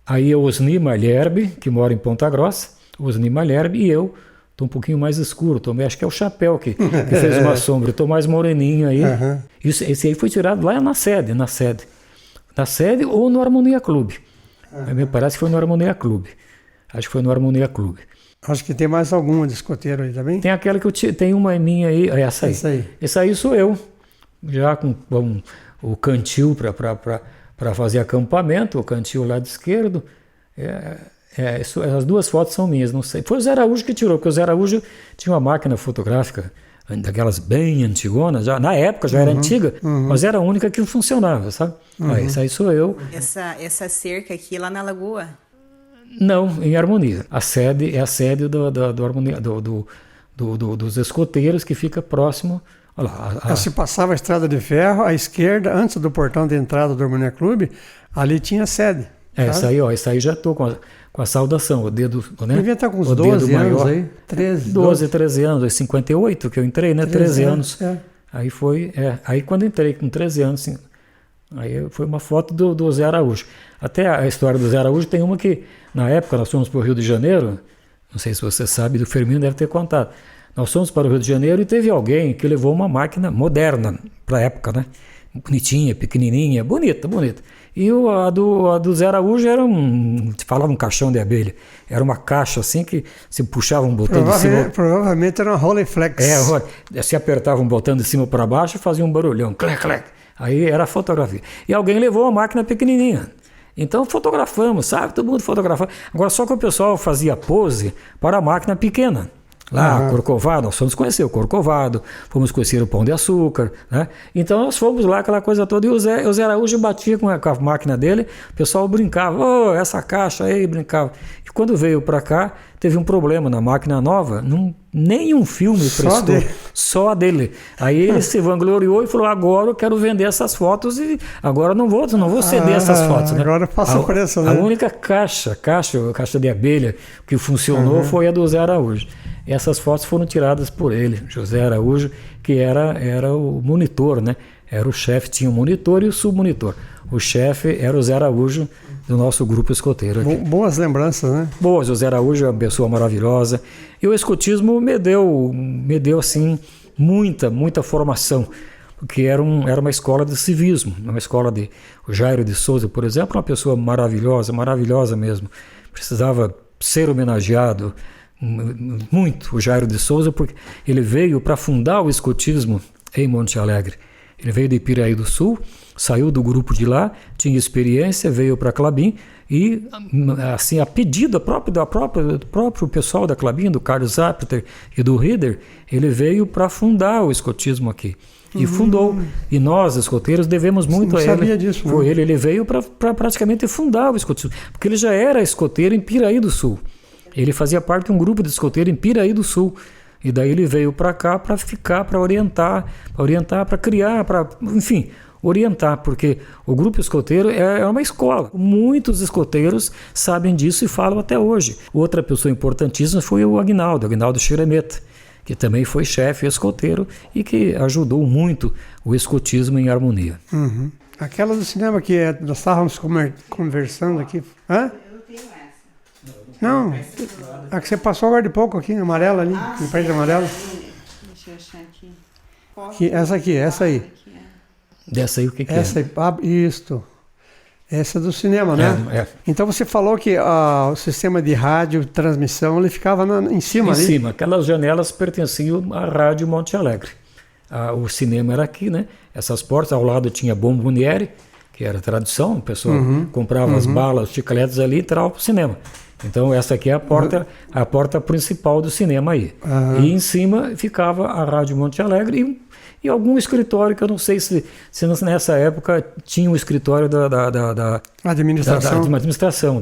aí é o Osni Malherbe, que mora em Ponta Grossa, Osni Malherbe, e eu estou um pouquinho mais escuro, acho que é o Chapéu que fez uma sombra, eu estou mais moreninho aí. Uhum. Esse aí foi tirado lá na sede ou no Harmonia Clube. Uhum. Me parece que foi no Harmonia Clube. Acho que foi no Harmonia Clube. Acho que tem mais alguma de escoteiro aí também. Tem aquela que tem uma minha aí, essa aí. Essa aí sou eu, já com o cantil para fazer acampamento, o cantil lá lado esquerdo. As duas fotos são minhas, não sei. Foi o Zé Araújo que tirou, porque o Zé Araújo tinha uma máquina fotográfica, daquelas bem antigonas, já, na época já era antiga, mas era a única que funcionava, sabe? Essa aí sou eu. Essa cerca aqui lá na Lagoa? Não, em Harmonia. A sede é a sede dos escoteiros, que fica próximo. Olha lá, Se passava a estrada de ferro, à esquerda, antes do portão de entrada do Harmonia Clube, ali tinha sede. Essa aí já estou com a saudação, o dedo, né? Devia estar com uns o 12 dedo anos maior. aí, 13. 12, 13 anos, 58 que eu entrei, né? 13 anos. Aí aí quando entrei com 13 anos, assim, aí foi uma foto do Zé Araújo. Até a história do Zé Araújo tem uma que, na época, nós fomos para o Rio de Janeiro, não sei se você sabe, do Firmino deve ter contado. Nós fomos para o Rio de Janeiro e teve alguém que levou uma máquina moderna para a época, né? Bonitinha, pequenininha, bonita. E a do Zé Araújo era falava um caixão de abelha. Era uma caixa assim que se puxava um botão de cima. Provavelmente era uma Rolleiflex. Se apertava um botão de cima para baixo, fazia um barulhão, clec, clec. Aí era a fotografia. E alguém levou uma máquina pequenininha. Então fotografamos, sabe? Todo mundo fotografava. Agora só que o pessoal fazia pose para a máquina pequena. Lá, Corcovado, nós fomos conhecer o Corcovado, fomos conhecer o Pão de Açúcar, né? Então nós fomos lá, aquela coisa toda, e o Zé Araújo batia com a máquina dele, o pessoal brincava, essa caixa aí, brincava. E quando veio para cá, teve um problema na máquina nova, nenhum filme prestou, só a dele. Aí ele se vangloriou e falou, agora eu quero vender essas fotos e agora não vou ceder essas fotos. Né? Agora passa o preço, né? A única caixa de abelha que funcionou foi a do Zé Araújo. Essas fotos foram tiradas por ele, José Araújo, que era o monitor, né? Era o chefe, tinha o monitor e o submonitor. O chefe era o Zé Araújo do nosso grupo escoteiro aqui. Boas lembranças, né? Boas, o Zé Araújo é uma pessoa maravilhosa. E o escotismo me deu assim, muita formação, porque era uma escola de civismo, uma escola de... O Jairo de Souza, por exemplo, uma pessoa maravilhosa mesmo. Precisava ser homenageado, muito o Jairo de Souza, porque ele veio para fundar o escotismo em Monte Alegre. Ele veio de Ipiraí do Sul, saiu do grupo de lá, tinha experiência, veio para Klabin e, assim, a pedido do próprio pessoal da Klabin, do Carlos Apter e do Rieder, ele veio para fundar o escotismo aqui. E fundou. E nós, escoteiros, devemos muito a ele. Não sabia disso, Foi ele veio para praticamente fundar o escotismo, porque ele já era escoteiro em Piraí do Sul. Ele fazia parte de um grupo de escoteiro em Piraí do Sul. E daí ele veio para cá para ficar, para orientar, para criar, enfim, orientar, porque o grupo escoteiro é uma escola. Muitos escoteiros sabem disso e falam até hoje. Outra pessoa importantíssima foi o Aguinaldo Xeremeta, que também foi chefe escoteiro e que ajudou muito o escotismo em harmonia. Uhum. Aquela do cinema que nós estávamos conversando aqui. Hã? Não, a que você passou agora de pouco aqui, amarela ali, no pé de amarelo. Deixa eu achar aqui. Essa aí. Dessa aí o que essa é? Isto. Essa é do cinema, né? É. Então você falou que o sistema de rádio transmissão ele ficava em cima ali? Em cima. Aquelas janelas pertenciam à Rádio Monte Alegre. O cinema era aqui, né? Essas portas, ao lado tinha bomboniere, que era tradição, o pessoal comprava as balas, os chicletes ali e entrava para o cinema. Então essa aqui é a porta principal do cinema aí. E em cima ficava a Rádio Monte Alegre e algum escritório, que eu não sei se nessa época tinha um escritório da administração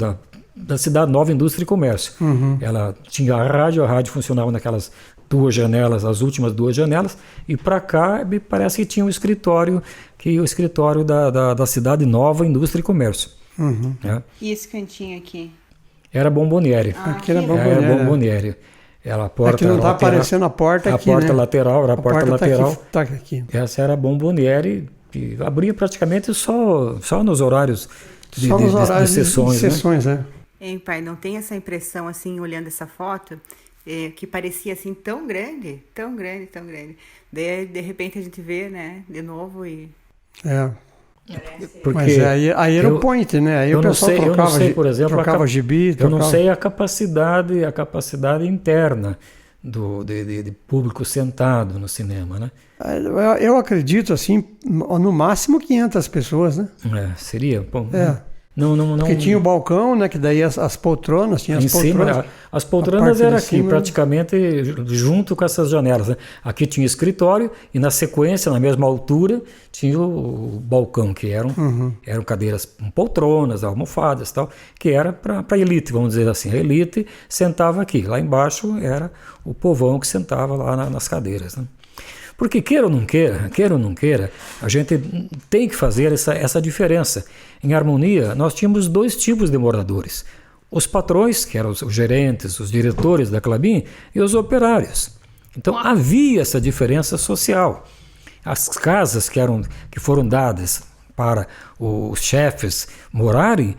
da Cidade Nova Indústria e Comércio. Ela tinha a rádio funcionava naquelas duas janelas, as últimas duas janelas, e para cá me parece que tinha um escritório, da Cidade Nova Indústria e Comércio. E esse cantinho aqui? Era bomboniere. Aqui era bomboniere. Ela, a porta aqui não está aparecendo a porta aqui, porta né? lateral, era a porta lateral. Tá aqui. Essa era a bomboniere, que abria praticamente só nos horários de sessões, né? Hein, pai, não tem essa impressão, assim, olhando essa foto, que parecia, assim, tão grande. Daí, de repente, a gente vê, né, de novo e... Porque mas aí era o point, né? Aí o pessoal trocava gibi, eu não sei a capacidade interna de público sentado no cinema, né? Eu acredito, assim, no máximo 500 pessoas, né? Seria, bom... Não. Porque tinha o balcão, né? Que daí as poltronas, tinha as poltronas. Cima, as poltronas eram aqui, praticamente junto com essas janelas, né? Aqui tinha escritório e na sequência, na mesma altura, tinha o balcão, que eram cadeiras com poltronas, almofadas e tal, que era para a elite, vamos dizer assim. A elite sentava aqui, lá embaixo era o povão que sentava lá nas cadeiras, né? Porque queira ou não queira, a gente tem que fazer essa diferença. Em Harmonia, nós tínhamos 2 tipos de moradores. Os patrões, que eram os gerentes, os diretores da Klabin, e os operários. Então havia essa diferença social. As casas que foram dadas para os chefes morarem,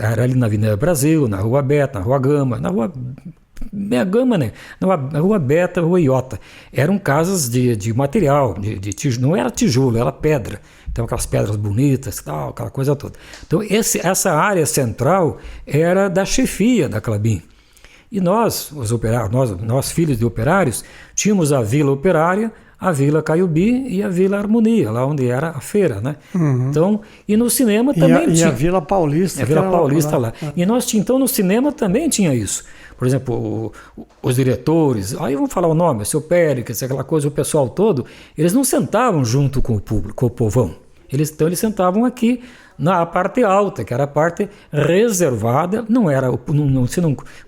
era ali na Avenida Brasil, na Rua Beta, na Rua Gama, na Rua Gama, né? Na Rua Beta, Rua Iota. Eram casas de material, não era tijolo, era pedra. Então aquelas pedras bonitas, tal, aquela coisa toda. Então essa área central era da chefia da Klabin. E nós, os operários, nós filhos de operários, tínhamos a Vila Operária, a Vila Caiubi e a Vila Harmonia, lá onde era a feira, né? Então, e no cinema também tinha. E a Vila Paulista. A Vila Paulista lá. E nós então no cinema também tinha isso. Por exemplo, os diretores, aí vamos falar o nome, o seu Péricles, aquela coisa, o pessoal todo, eles não sentavam junto com o público, com o povão. Eles sentavam aqui na parte alta, que era a parte reservada,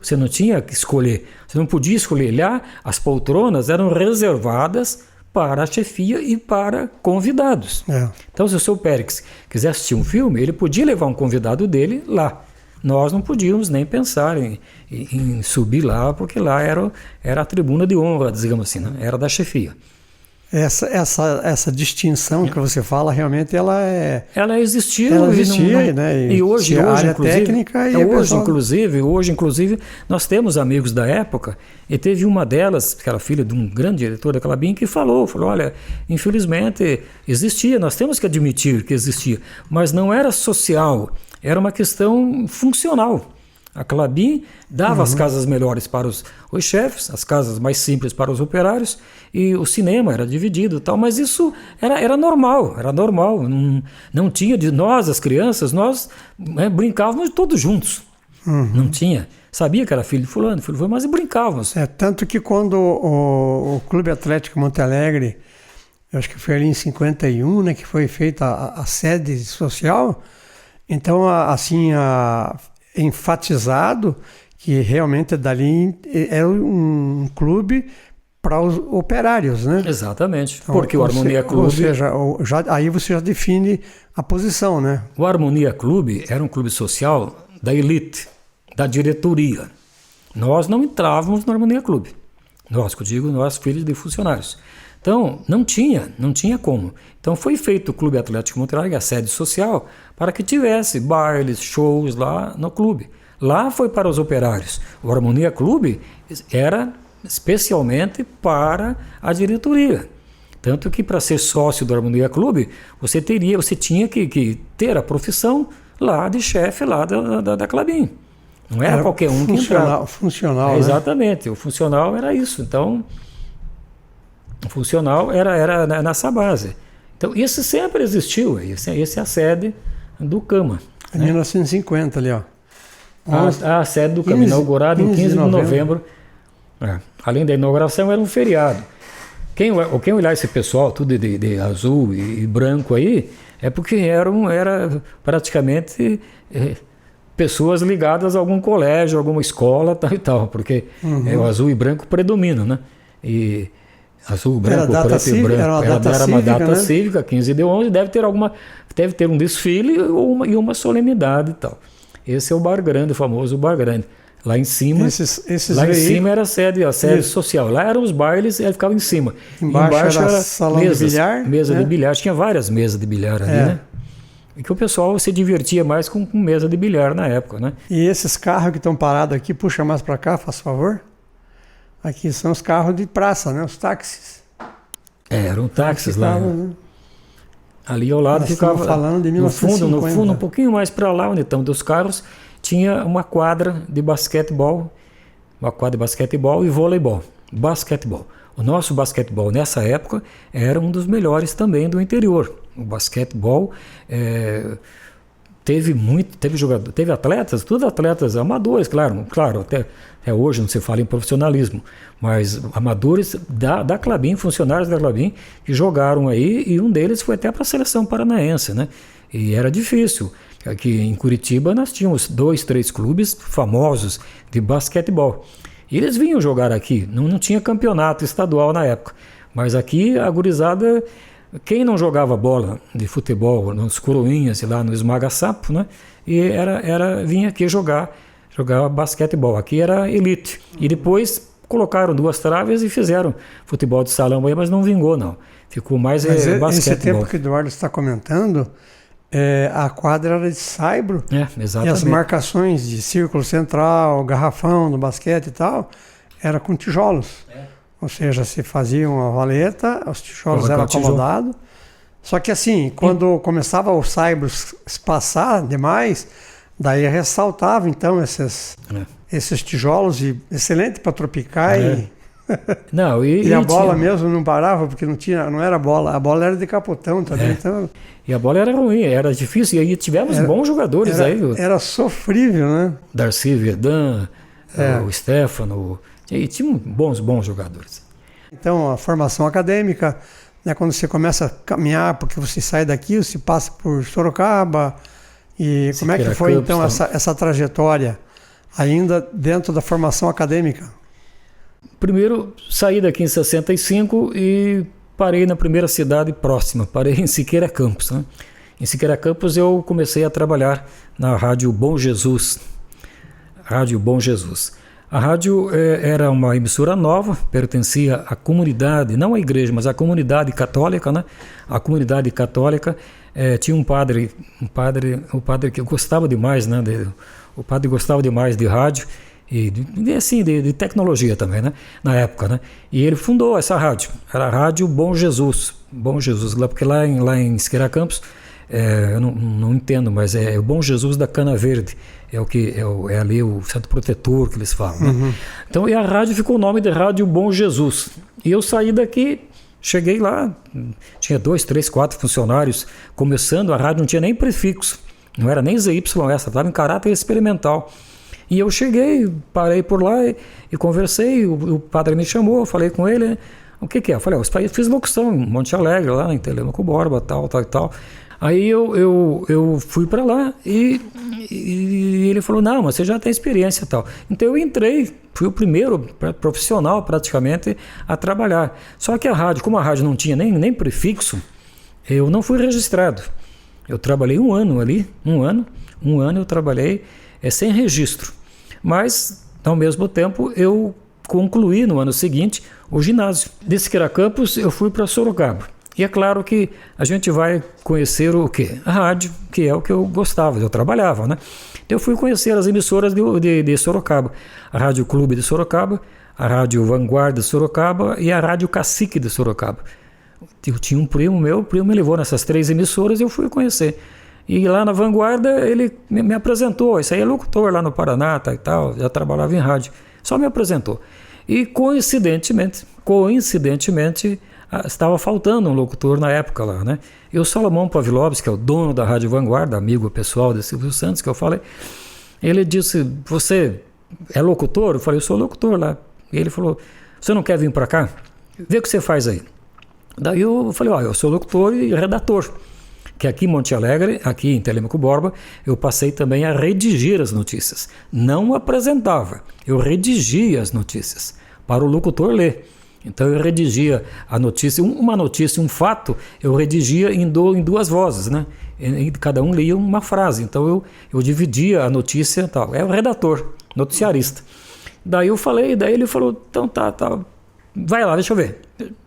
você não tinha que escolher, você não podia escolher lá, as poltronas eram reservadas para a chefia e para convidados. Então, se o seu Péricles quiser assistir um filme, ele podia levar um convidado dele lá. Nós não podíamos nem pensar em subir lá, porque lá era a tribuna de honra, digamos assim, né? Era da chefia. Essa distinção que você fala, realmente ela existiu. Ela existia, né? E hoje a área inclusive, técnica e hoje, inclusive, nós temos amigos da época, e teve uma delas, que era filha de um grande diretor da Klabin, que falou, olha, infelizmente existia, nós temos que admitir que existia, mas não era social, era uma questão funcional. A Klabin dava as casas melhores para os chefes, as casas mais simples para os operários, e o cinema era dividido e tal, mas isso era normal, não tinha de nós, as crianças, nós brincávamos todos juntos, não tinha, sabia que era filho de fulano, mas brincávamos. Tanto que quando o Clube Atlético Monte Alegre, eu acho que foi ali em 51, né, que foi feita a sede social, então assim, enfatizado que realmente dali era um clube para os operários, né? Exatamente, então, porque o Harmonia Clube... Ou seja, aí você já define a posição, né? O Harmonia Clube era um clube social da elite, da diretoria. Nós não entrávamos no Harmonia Clube. Nós, que eu digo, nós filhos de funcionários. Então, não tinha como. Então foi feito o Clube Atlético Monte Alegre, a sede social, para que tivesse bailes, shows lá no clube. Lá foi para os operários. O Harmonia Clube era especialmente para a diretoria. Tanto que para ser sócio do Harmonia Clube, você tinha que ter a profissão lá de chefe lá da Klabin. Não era qualquer um que entrava. Funcional, né? Exatamente, o funcional era isso. Então, o funcional era nessa base. Então, isso sempre existiu. Essa é a sede do CAMA. Em 1950 ali, ó. A sede do CAMA, inaugurada em 15 de novembro. Além da inauguração, era um feriado. Quem olhar esse pessoal, tudo de azul e branco aí, é porque era praticamente pessoas ligadas a algum colégio, alguma escola tal e tal, porque o azul e branco predominam, né? E azul, branco, preto e branco. Era uma data cívica, 15 de 11, deve ter um desfile e uma solenidade e tal. Esse é o Bar Grande, o famoso Bar Grande. Lá em cima, em cima era a sede social. Lá eram os bailes, ele ficava em cima. Embaixo era salão de bilhar. Mesa de bilhar. Tinha várias mesas de bilhar ali, né? E que o pessoal se divertia mais com mesa de bilhar na época, né? E esses carros que estão parados aqui, puxa mais para cá, faz favor. Aqui são os carros de praça, né? Os táxis. Eram táxis lá. Né? Ali ao lado ficava, falando de 1950. No fundo, um pouquinho mais para lá, onde estão dos carros, tinha uma quadra de basquetebol, e voleibol, basquetebol. O nosso basquetebol nessa época era um dos melhores também do interior. O basquetebol teve atletas, tudo atletas amadores, claro, até hoje não se fala em profissionalismo, mas amadores da Klabin, funcionários da Klabin, que jogaram aí, e um deles foi até para a seleção paranaense, né? E era difícil. Aqui em Curitiba nós tínhamos 2, 3 clubes famosos de basquetebol. E eles vinham jogar aqui, não tinha campeonato estadual na época, Mas aqui a gurizada, quem não jogava bola de futebol nos Coroinhas e lá no Esmaga Sapo, né? E vinha aqui jogar basquetebol. Aqui era elite. E depois colocaram 2 traves e fizeram futebol de salão aí, mas não vingou, não. Ficou mais basquetebol. Esse tempo que o Eduardo está comentando, a quadra era de saibro. Exatamente. E as marcações de círculo central, garrafão do basquete e tal, era com tijolos. Ou seja, se fazia uma valeta, os tijolos eram acomodados. Só que assim, quando começava o saibro espaçar demais, daí ressaltava então esses tijolos, e excelente para tropicar. Não, e a bola mesmo não parava, porque não era bola, a bola era de capotão também. Então, e a bola era ruim, era difícil, e aí tivemos bons jogadores aí. Era sofrível, né? Darcy Verdun, o Stefano, e tinha bons jogadores. Então, a formação acadêmica, né, quando você começa a caminhar, porque você sai daqui, você passa por Sorocaba, e como é que foi então essa trajetória, ainda dentro da formação acadêmica? Primeiro, saí daqui em 65 e parei na primeira cidade próxima, parei em Siqueira Campos. Né? Em Siqueira Campos eu comecei a trabalhar na Rádio Bom Jesus. Rádio Bom Jesus. A rádio era uma emissora nova, pertencia à comunidade, não à igreja, mas à comunidade católica. Né? A comunidade católica tinha o padre que gostava demais, né? O padre gostava demais de rádio, e assim, de tecnologia também, né? Na época, né? E ele fundou essa rádio, era a Rádio Bom Jesus, porque lá em Siqueira Campos, eu não entendo, mas é o Bom Jesus da Cana Verde, é ali o Santo Protetor que eles falam, né? Então, e a rádio ficou o nome de Rádio Bom Jesus, e eu saí daqui, cheguei lá, tinha 2, 3, 4 funcionários começando, a rádio não tinha nem prefixo, não era nem ZYS, estava em caráter experimental. E eu cheguei, parei por lá e conversei, o padre me chamou, eu falei com ele, o que é? Eu falei, eu fiz locução em Monte Alegre, lá em Telêmaco Borba, tal. Aí eu fui para lá e ele falou, não, mas você já tem experiência e tal. Então eu entrei, fui o primeiro profissional praticamente a trabalhar. Só que como a rádio não tinha nem prefixo, eu não fui registrado. Eu trabalhei um ano ali, um ano eu trabalhei sem registro. Mas, ao mesmo tempo, eu concluí no ano seguinte o ginásio. De Siqueira Campos, eu fui para Sorocaba. E é claro que a gente vai conhecer o quê? A rádio, que é o que eu gostava, eu trabalhava, né? Então, eu fui conhecer as emissoras de Sorocaba. A Rádio Clube de Sorocaba, a Rádio Vanguarda de Sorocaba e a Rádio Cacique de Sorocaba. Eu tinha um primo meu, o primo me levou nessas 3 emissoras e eu fui conhecer. E lá na Vanguarda ele me apresentou, isso aí é locutor lá no Paraná, e tal, já trabalhava em rádio, só me apresentou. E coincidentemente, estava faltando um locutor na época lá, né? E o Salomão Pavlovski, que é o dono da Rádio Vanguarda, amigo pessoal de Silvio Santos, que eu falei, ele disse, você é locutor? Eu falei, eu sou locutor lá. E ele falou, você não quer vir para cá? Vê o que você faz aí. Daí eu falei, eu sou locutor e redator. Que aqui em Monte Alegre, aqui em Telêmaco Borba, eu passei também a redigir as notícias. Não apresentava, eu redigia as notícias para o locutor ler. Então eu redigia a notícia, uma notícia, um fato, eu redigia em 2 vozes, né? E cada um lia uma frase. Então eu dividia a notícia e tal. É o redator, noticiarista. Daí eu falei, daí ele falou, então tá, vai lá, deixa eu ver.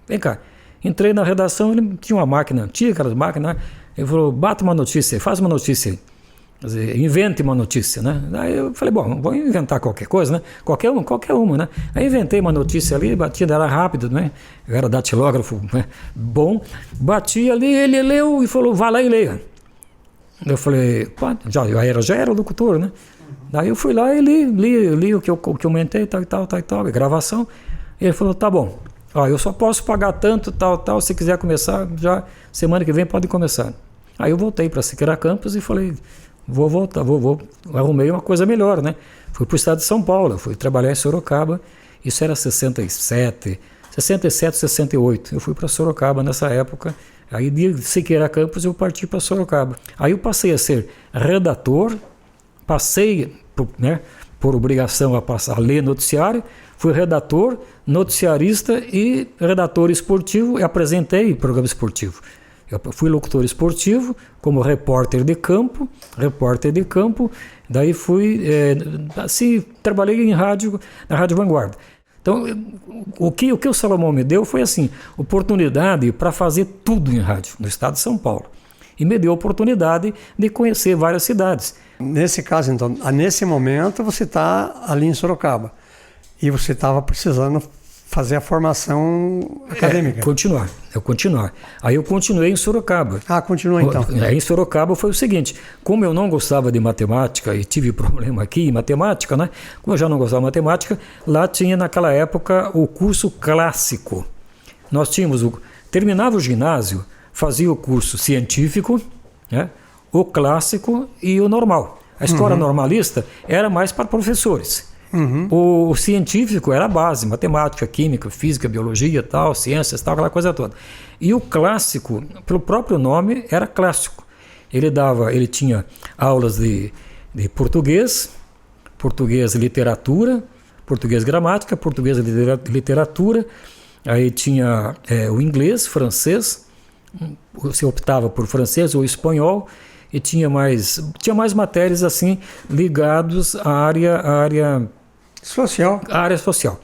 Vem cá. Entrei na redação, ele tinha uma máquina, tinha aquelas máquinas, ele falou, bata uma notícia, faz uma notícia aí. Quer dizer, invente uma notícia, né? Aí eu falei, bom, vou inventar qualquer coisa, né? Qualquer uma, né? Aí inventei uma notícia ali, bati, era rápido, né? Eu era datilógrafo, né? Bom, bati ali, ele leu e falou, vá lá e leia. Eu falei, pá, já era locutor, né? Daí eu fui lá e li o que eu comentei, tal, gravação. E ele falou, tá bom, eu só posso pagar tanto, tal, se quiser começar, já semana que vem pode começar. Aí eu voltei para Siqueira Campos e falei, vou voltar, arrumei uma coisa melhor, né? Fui para o estado de São Paulo, fui trabalhar em Sorocaba, isso era 67, 68, eu fui para Sorocaba nessa época, aí de Siqueira Campos eu parti para Sorocaba. Aí eu passei a ser redator, passei, por obrigação a ler noticiário, Fui redator, noticiarista e redator esportivo e apresentei programa esportivo. Eu fui locutor esportivo, como repórter de campo, daí fui, trabalhei em rádio, na Rádio Vanguarda. Então, o que o Salomão me deu foi assim, oportunidade para fazer tudo em rádio, no estado de São Paulo. E me deu a oportunidade de conhecer várias cidades. Nesse caso, então, nesse momento você está ali em Sorocaba e você estava precisando fazer a formação acadêmica. Continuar. Aí eu continuei em Sorocaba. Continua então. Aí em Sorocaba foi o seguinte, como eu não gostava de matemática e tive problema aqui em matemática, né? Como eu já não gostava de matemática, lá tinha naquela época o curso clássico. Nós tínhamos, terminava o ginásio, fazia o curso científico, né? O clássico e o normal. A escola normalista era mais para professores. O científico era a base, matemática, química, física, biologia, tal, ciências, tal, aquela coisa toda. E o clássico, pelo próprio nome, era clássico. Ele tinha aulas de português literatura, português gramática, português literatura, aí tinha o inglês, francês, você optava por francês ou espanhol, e tinha mais matérias assim ligadas à área social. A área social.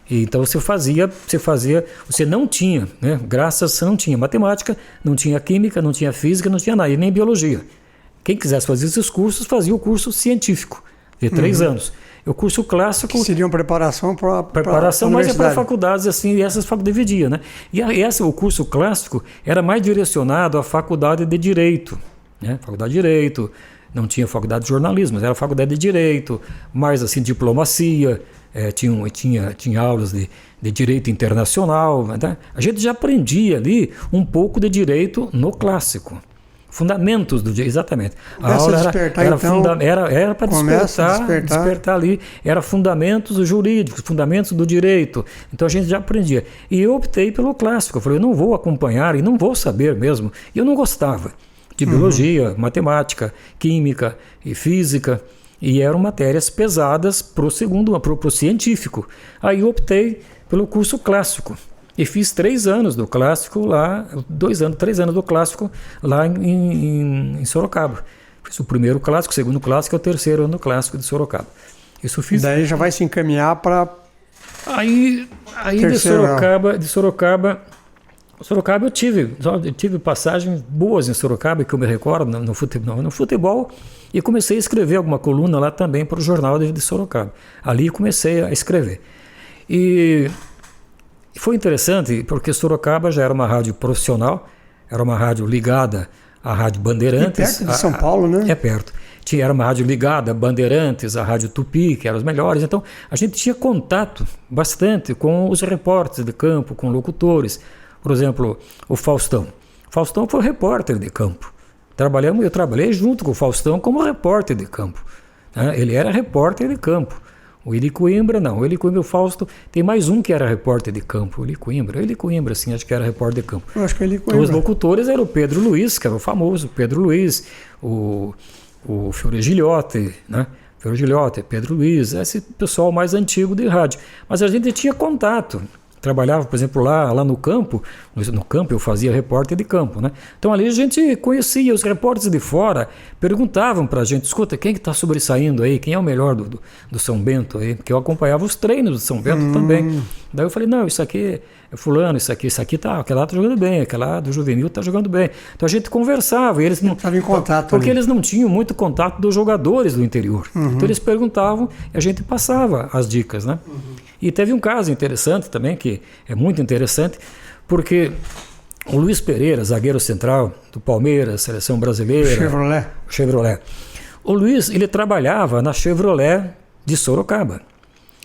E então você não tinha, né? Você não tinha matemática, não tinha química, não tinha física, não tinha nada, e nem biologia. Quem quisesse fazer esses cursos, fazia o curso científico, de 3 anos. O curso clássico... Que seria uma preparação para Preparação, mas é para faculdades, assim, e essas faculdades dividiam, né? E o curso clássico era mais direcionado à faculdade de Direito, né? Faculdade de Direito, não tinha faculdade de jornalismo, mas era faculdade de Direito, mais assim, diplomacia, tinha aulas de Direito Internacional, né? A gente já aprendia ali um pouco de Direito no clássico. Fundamentos do direito, exatamente. A aula era para despertar ali, era fundamentos jurídicos, fundamentos do direito. Então a gente já aprendia. E eu optei pelo clássico. Eu falei, eu não vou acompanhar e não vou saber mesmo. E eu não gostava de biologia, matemática, química e física. E eram matérias pesadas para o científico. Aí eu optei pelo curso clássico. E fiz 3 anos do clássico lá, 3 anos do clássico lá em Sorocaba. Fiz o primeiro clássico, o segundo clássico e o terceiro ano clássico de Sorocaba. Isso fiz. Daí já vai se encaminhar para... Aí de Sorocaba eu tive passagens boas em Sorocaba, que eu me recordo, no futebol, e comecei a escrever alguma coluna lá também para o jornal de Sorocaba. Ali comecei a escrever. E foi interessante, porque Sorocaba já era uma rádio profissional, era uma rádio ligada à Rádio Bandeirantes. E perto de São Paulo, né? É perto. Era uma rádio ligada a Bandeirantes, à Rádio Tupi, que eram as melhores. Então, a gente tinha contato bastante com os repórteres de campo, com locutores. Por exemplo, o Faustão. O Faustão foi repórter de campo. Eu trabalhei junto com o Faustão como repórter de campo. Ele era repórter de campo. O Eli Coimbra, o Fausto, tem mais um que era repórter de campo, o Eli Coimbra, sim, acho que era repórter de campo. Eu acho que Eli Coimbra. Os locutores eram o Pedro Luiz, que era o famoso Pedro Luiz, o Fiore Gilhote, né? Fiore Gilhote, Pedro Luiz, esse pessoal mais antigo de rádio. Mas a gente tinha contato. Trabalhava, por exemplo, lá no campo eu fazia repórter de campo, né? Então ali a gente conhecia, os repórteres de fora perguntavam pra gente, escuta, quem que está sobressaindo aí, quem é o melhor do São Bento aí? Porque eu acompanhava os treinos do São Bento também. Daí eu falei, não, isso aqui é fulano, isso aqui tá, aquele lá tá jogando bem, aquele lá do juvenil tá jogando bem. Então a gente conversava, e eles não estavam em contato. Porque eles não tinham muito contato dos jogadores do interior. Então eles perguntavam e a gente passava as dicas, né? E teve um caso interessante também, que é muito interessante, porque o Luiz Pereira, zagueiro central do Palmeiras, seleção brasileira... Chevrolet. O Luiz, ele trabalhava na Chevrolet de Sorocaba.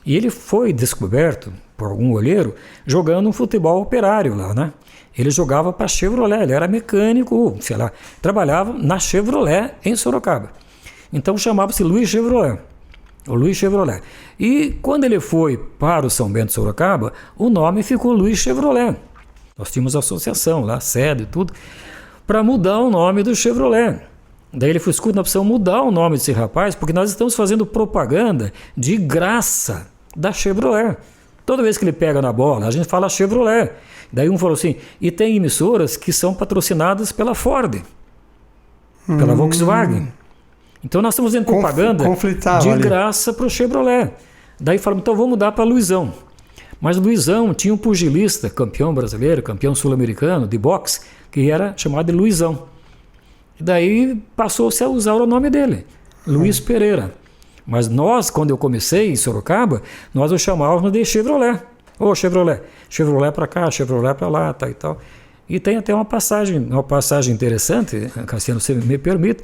E ele foi descoberto por algum olheiro jogando um futebol operário lá, né? Ele jogava para a Chevrolet, ele era mecânico, sei lá, trabalhava na Chevrolet em Sorocaba. Então chamava-se Luiz Chevrolet. O Luiz Chevrolet. E quando ele foi para o São Bento Sorocaba, o nome ficou Luiz Chevrolet. Nós tínhamos associação lá, sede e tudo, para mudar o nome do Chevrolet. Daí ele falou, escuta, nós precisamos mudar o nome desse rapaz, porque nós estamos fazendo propaganda de graça da Chevrolet. Toda vez que ele pega na bola, a gente fala Chevrolet. Daí um falou assim, e tem emissoras que são patrocinadas pela Ford, pela Volkswagen. Então nós estamos em propaganda de graça para o Chevrolet. Daí falamos, então vamos mudar para Luizão. Mas Luizão tinha um pugilista, campeão brasileiro, campeão sul-americano de boxe, que era chamado de Luizão. E daí passou-se a usar o nome dele, Luiz Pereira. Mas nós, quando eu comecei em Sorocaba, nós o chamávamos de Chevrolet. Ô, Chevrolet. Chevrolet para cá, Chevrolet para lá, tal e tal. E tem até uma passagem interessante, Cassiano, se me permite.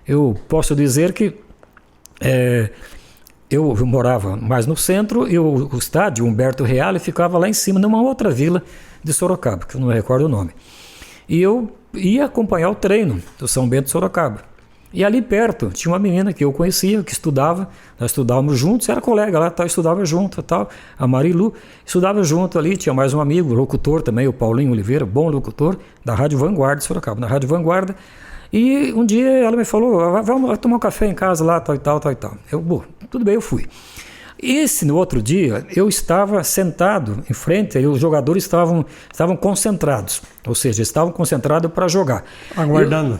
Eu posso dizer que eu morava mais no centro e o estádio Humberto Reale ficava lá em cima, numa outra vila de Sorocaba, que eu não recordo o nome. E eu ia acompanhar o treino do São Bento de Sorocaba. E ali perto tinha uma menina que eu conhecia, que estudava, nós estudávamos juntos, era colega lá, tal, estudava junto, tal, a Marilu, estudava junto ali, tinha mais um amigo, locutor também, o Paulinho Oliveira, bom locutor, da Rádio Vanguarda de Sorocaba, na Rádio Vanguarda. E um dia ela me falou, vamos tomar um café em casa lá, tal e tal, tal e tal. Tudo bem, eu fui. No outro dia, eu estava sentado em frente, e os jogadores estavam concentrados, ou seja, estavam concentrados para jogar. Aguardando.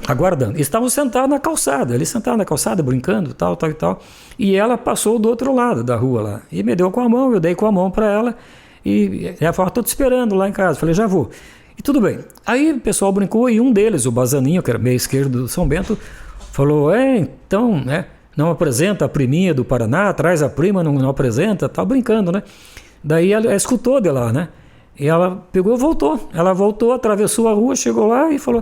Estavam sentados na calçada, eles sentaram na calçada, brincando, tal, tal e tal. E ela passou do outro lado da rua lá, e me deu com a mão, eu dei com a mão para ela, e ela falou, estou te esperando lá em casa. Falei, já vou. E tudo bem. Aí o pessoal brincou, e um deles, o Bazaninho, que era meio esquerdo do São Bento, falou, então, né? Não apresenta a priminha do Paraná, traz a prima, não apresenta, tá brincando, né? Daí ela escutou de lá, né? E ela pegou e voltou. Ela voltou, atravessou a rua, chegou lá e falou,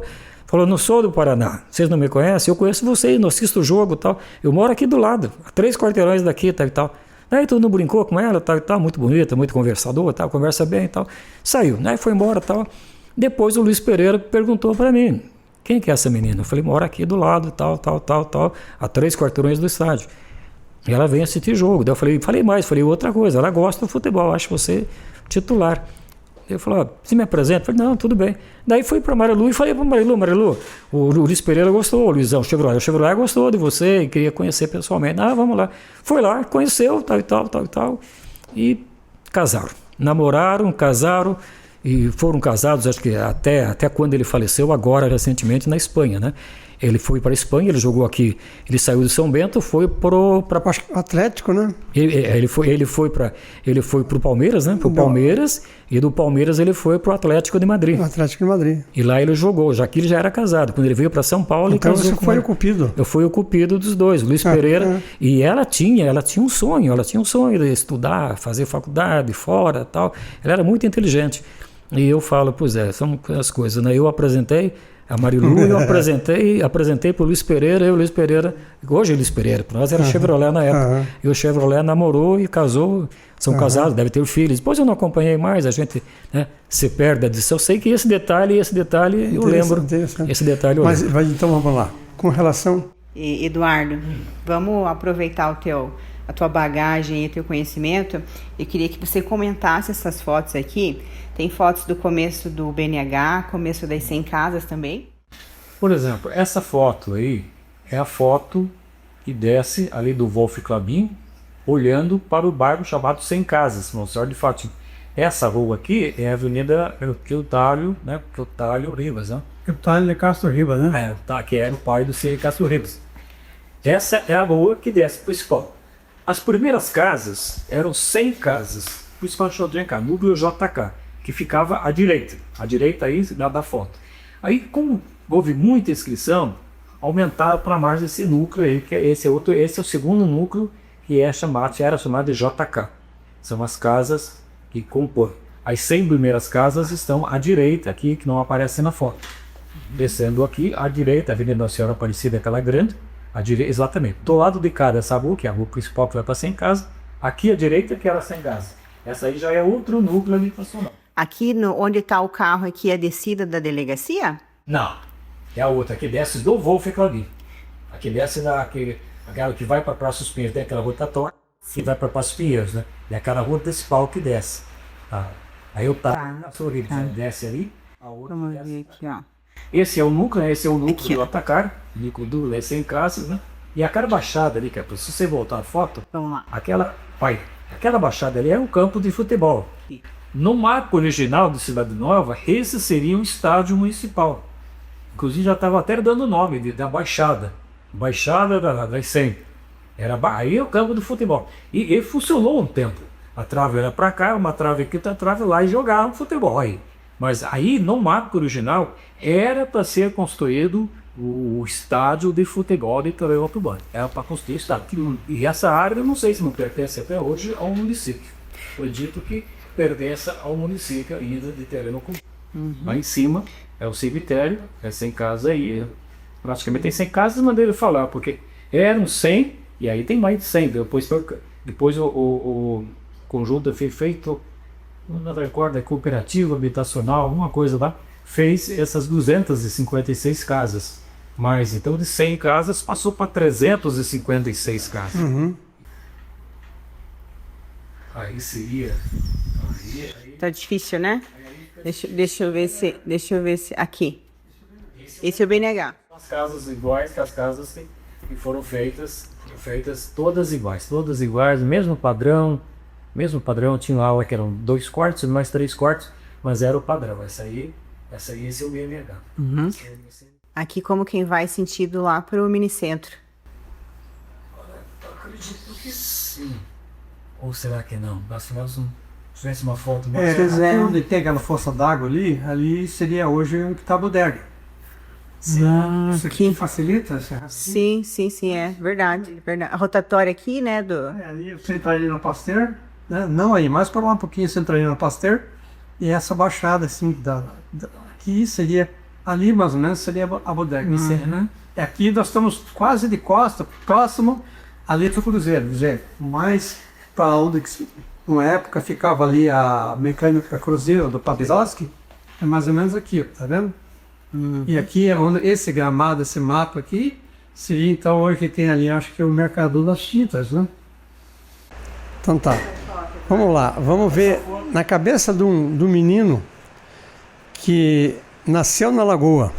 não sou do Paraná, vocês não me conhecem? Eu conheço vocês, não assisto o jogo e tal. Eu moro aqui do lado, a 3 quarteirões daqui, tal e tal. Daí todo mundo brincou com ela, tal e tal, muito bonita, muito conversadora, tal, conversa bem e tal. Saiu, né? Foi embora e tal. Depois o Luiz Pereira perguntou para mim, quem que é essa menina? Eu falei, mora aqui do lado, tal, a 3 quarteirões do estádio. E ela vem assistir jogo. Daí eu falei outra coisa, ela gosta do futebol, acho você titular. Ele falou, você me apresenta? Eu falei, não, tudo bem. Daí fui para Marilu e falei para Marilu, o Luiz Pereira gostou, o Luizão, o Chevrolet gostou de você e queria conhecer pessoalmente. Vamos lá. Foi lá, conheceu, tal e tal, e casaram. Namoraram, casaram, e foram casados, acho que até quando ele faleceu, agora recentemente na Espanha, né? Ele foi para a Espanha, ele jogou aqui, ele saiu de São Bento, foi para o Atlético, né? Ele foi para o Palmeiras, né? Para o Palmeiras, e do Palmeiras ele foi para o Atlético de Madrid. O Atlético de Madrid. E lá ele jogou, já que ele já era casado. Quando ele veio para São Paulo, então ele casou. Então você foi o cupido? Eu fui o cupido dos dois, Luiz Pereira. E ela tinha um sonho, de estudar, fazer faculdade fora, tal. Ela era muito inteligente. E eu falo, pois são as coisas, né? Eu apresentei a Marilu, eu apresentei para o Luiz Pereira, hoje é Luiz Pereira, para nós era Chevrolet na época. E o Chevrolet namorou e casou, são casados, deve ter filhos. Depois eu não acompanhei mais, a gente, né, se perde disso. Eu sei que esse detalhe eu lembro. Esse detalhe eu lembro. Mas então vamos lá. Com relação... Eduardo, vamos aproveitar a tua bagagem e teu conhecimento. Eu queria que você comentasse essas fotos aqui. Tem fotos do começo do BNH, começo das 100 casas também? Por exemplo, essa foto aí é a foto que desce ali do Wolf Clabin, olhando para o bairro chamado 100 Casas, Nossa Senhora de Fátima. Essa rua aqui é a Avenida Eutálio, né? Eutálio Ribas, né? Eutálio de Castro Ribas, né? Que era o pai do C. Castro Ribas. Essa é a rua que desce para o principal. As primeiras casas eram 100 casas, por isso que nós chamamos núcleo JK, que ficava à direita aí da foto. Aí, como houve muita inscrição, aumentaram para mais esse núcleo aí, que esse é o segundo núcleo que era chamado de JK. São as casas que compõem. As 100 primeiras casas estão à direita aqui, que não aparecem na foto. Descendo aqui à direita, a Avenida Nossa Senhora Aparecida, aquela grande, à direita, exatamente. Do lado de cá dessa rua, que é a rua principal que vai para 100 casas, aqui à direita que era 100 casas. Essa aí já é outro núcleo habitacional. Aqui onde está o carro aqui é a descida da delegacia? Não, é a outra, aqui desce do Wolf Clabin. Aqui desce aquela que vai para Praça dos Pinheiros, tem aquela rotatória, e vai para Praça dos Pinheiros, né? É aquela rua principal que desce. Tá. Aí eu na Florida, desce ali, a outra vamos desce. ver aqui, ó. Esse é o núcleo, do Atacar, núcleo do 100 Casas, né? E aquela baixada ali, que é, se você voltar a foto, vamos lá. aquela Aquela baixada ali é um campo de futebol. No mapa original de Cidade Nova, esse seria um estádio municipal. Inclusive já estava até dando o nome da Baixada. Baixada das 100. Aí é o campo do futebol. E funcionou um tempo. A trave era para cá, uma trave aqui, outra trave lá, e jogaram futebol aí. Mas aí, no mapa original, era para ser construído o estádio de futebol de Itaberaba-Tubã. Era para construir estádio. E essa área, eu não sei se não pertence até hoje ao município. Foi dito que pertence ao município ainda de Itaberaba-Tubã. Lá em cima é o cemitério, é 100 casas aí. Praticamente tem 100 casas de maneira de falar, porque eram 100 e aí tem mais de 100. Depois o conjunto foi feito, não recordo, é cooperativo, habitacional, alguma coisa lá, fez essas 256 casas. Mas então de 100 casas passou para 356 casas. Aí seria. Tá difícil, né? Deixa eu ver se. Aqui. Esse é o BNH. As casas iguais que as casas que foram feitas todas iguais, mesmo padrão, tinha aula que eram 2 quartos mais 3 quartos, mas era o padrão. Esse é o BNH. Aqui como quem vai sentido lá pro minicentro. Eu acredito que sim. Ou será que não? Se tivesse uma foto mais... Aqui onde tem aquela fossa d'água ali seria hoje um que tá a bodega. Isso aqui facilita? Sim, é verdade. A rotatória aqui, né? Ali você entraria no Pasteur, né? Não aí, mais para lá um pouquinho você entraria no Pasteur, e essa baixada assim, aqui seria, ali mais ou menos seria a bodega. Né? Aqui nós estamos quase de costa, próximo ali do Cruzeiro, mais para onde uma época ficava ali a mecânica Cruzeiro do Pavlovski, é mais ou menos aqui, tá vendo? E aqui é onde esse gramado, esse mapa aqui, seria então hoje tem ali, acho que é o Mercado das Tintas, né? Então tá, vamos lá, vamos ver na cabeça do menino que nasceu na Lagoa,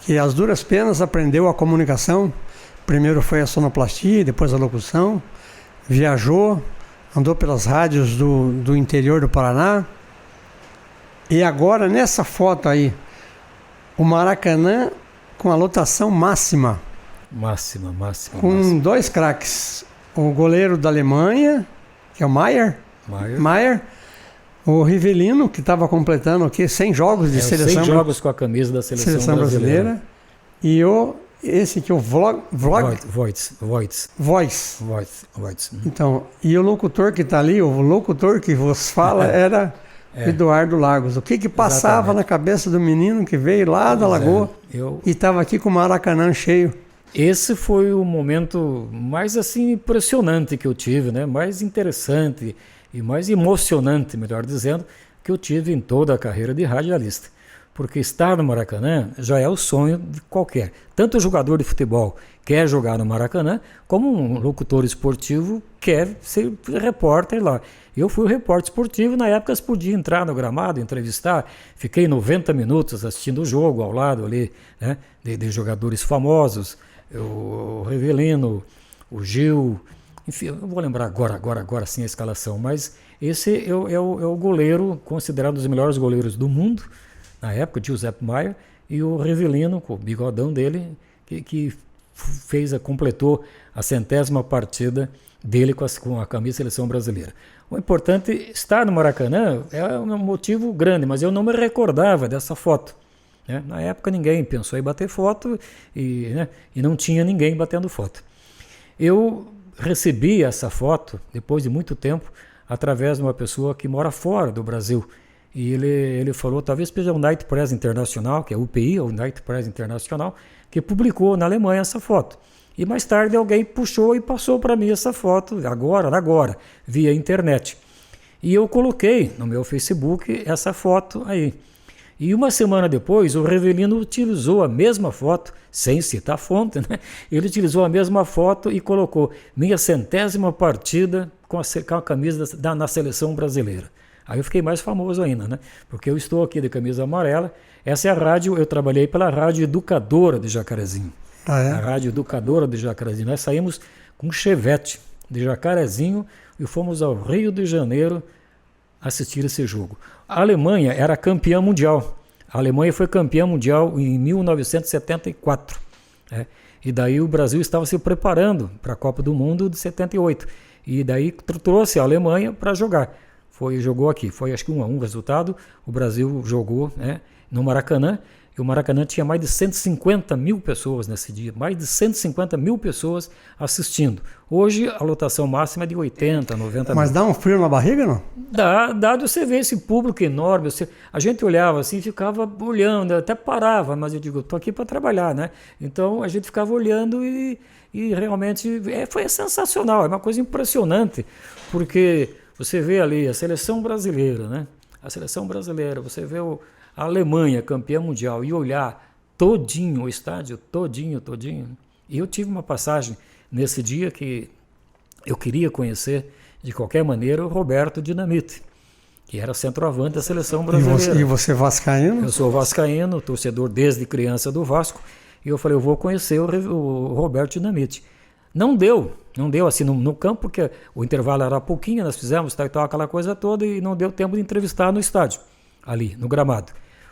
que às duras penas aprendeu a comunicação, primeiro foi a sonoplastia, depois a locução, viajou, andou pelas rádios do interior do Paraná, e agora nessa foto aí, o Maracanã com a lotação máxima. Máxima. Com 2 craques. O goleiro da Alemanha, que é o Maier. O Rivelino, que estava completando aqui 100 jogos de seleção. 100 jogos com a camisa da seleção brasileira. E esse aqui, o Voits. Então, e o locutor que está ali, o locutor que vos fala era... Eduardo Lagos. O que passava na cabeça do menino que veio lá da Lagoa e estava aqui com o Maracanã cheio? Esse foi o momento mais assim impressionante que eu tive, né? Mais interessante e mais emocionante, melhor dizendo, que eu tive em toda a carreira de radialista. Porque estar no Maracanã já é o sonho de qualquer. Tanto o jogador de futebol quer jogar no Maracanã, como um locutor esportivo quer ser repórter lá. Eu fui o repórter esportivo, na época você podia entrar no gramado, entrevistar, fiquei 90 minutos assistindo o jogo ao lado ali, né, de jogadores famosos, o Rivelino, o Gil, enfim, eu não vou lembrar agora sim a escalação, mas esse é o goleiro, considerado um dos melhores goleiros do mundo, na época, Giuseppe Maier, e o Rivelino, com o bigodão dele, que completou a 100ª partida dele com a camisa da seleção brasileira. O importante, estar no Maracanã é um motivo grande, mas eu não me recordava dessa foto. Né? Na época ninguém pensou em bater foto e não tinha ninguém batendo foto. Eu recebi essa foto, depois de muito tempo, através de uma pessoa que mora fora do Brasil. E ele falou, talvez seja o Night Press Internacional, que é o UPI, o Night Press Internacional, que publicou na Alemanha essa foto. E mais tarde alguém puxou e passou para mim essa foto, agora, via internet. E eu coloquei no meu Facebook essa foto aí. E uma semana depois, o Rivelino utilizou a mesma foto, sem citar a fonte, né? Ele utilizou a mesma foto e colocou minha 100ª partida com a camisa na seleção brasileira. Aí eu fiquei mais famoso ainda, né? Porque eu estou aqui de camisa amarela. Essa é a rádio, eu trabalhei pela Rádio Educadora de Jacarezinho. Ah, é? A Rádio Educadora de Jacarezinho. Nós saímos com Chevette. de Jacarezinho, e fomos ao Rio de Janeiro assistir esse jogo. A Alemanha era campeã mundial. A Alemanha foi campeã mundial em 1974. E daí o Brasil estava se preparando para a Copa do Mundo de 78. E daí trouxe a Alemanha para jogar. Jogou aqui. Foi acho que 1-1 o resultado. O Brasil jogou, né, no Maracanã. E o Maracanã tinha mais de 150 mil pessoas nesse dia. Mais de 150 mil pessoas assistindo. Hoje a lotação máxima é de 80, 90 mil. Mas dá um frio na barriga, não? Dá de você ver esse público enorme. A gente olhava assim, ficava olhando, até parava, mas eu digo, estou aqui para trabalhar, né? Então a gente ficava olhando e realmente foi sensacional, é uma coisa impressionante, porque você vê ali a seleção brasileira, né? A seleção brasileira, você vê a Alemanha, campeã mundial, e olhar todinho o estádio, todinho. E eu tive uma passagem nesse dia que eu queria conhecer, de qualquer maneira, o Roberto Dinamite, que era centroavante da seleção brasileira. E você vascaíno? Eu sou vascaíno, torcedor desde criança do Vasco, e eu falei, eu vou conhecer o Roberto Dinamite. Não deu assim no campo, porque o intervalo era pouquinho, nós fizemos tal, aquela coisa toda, e não deu tempo de entrevistar no estádio, ali, no gramado.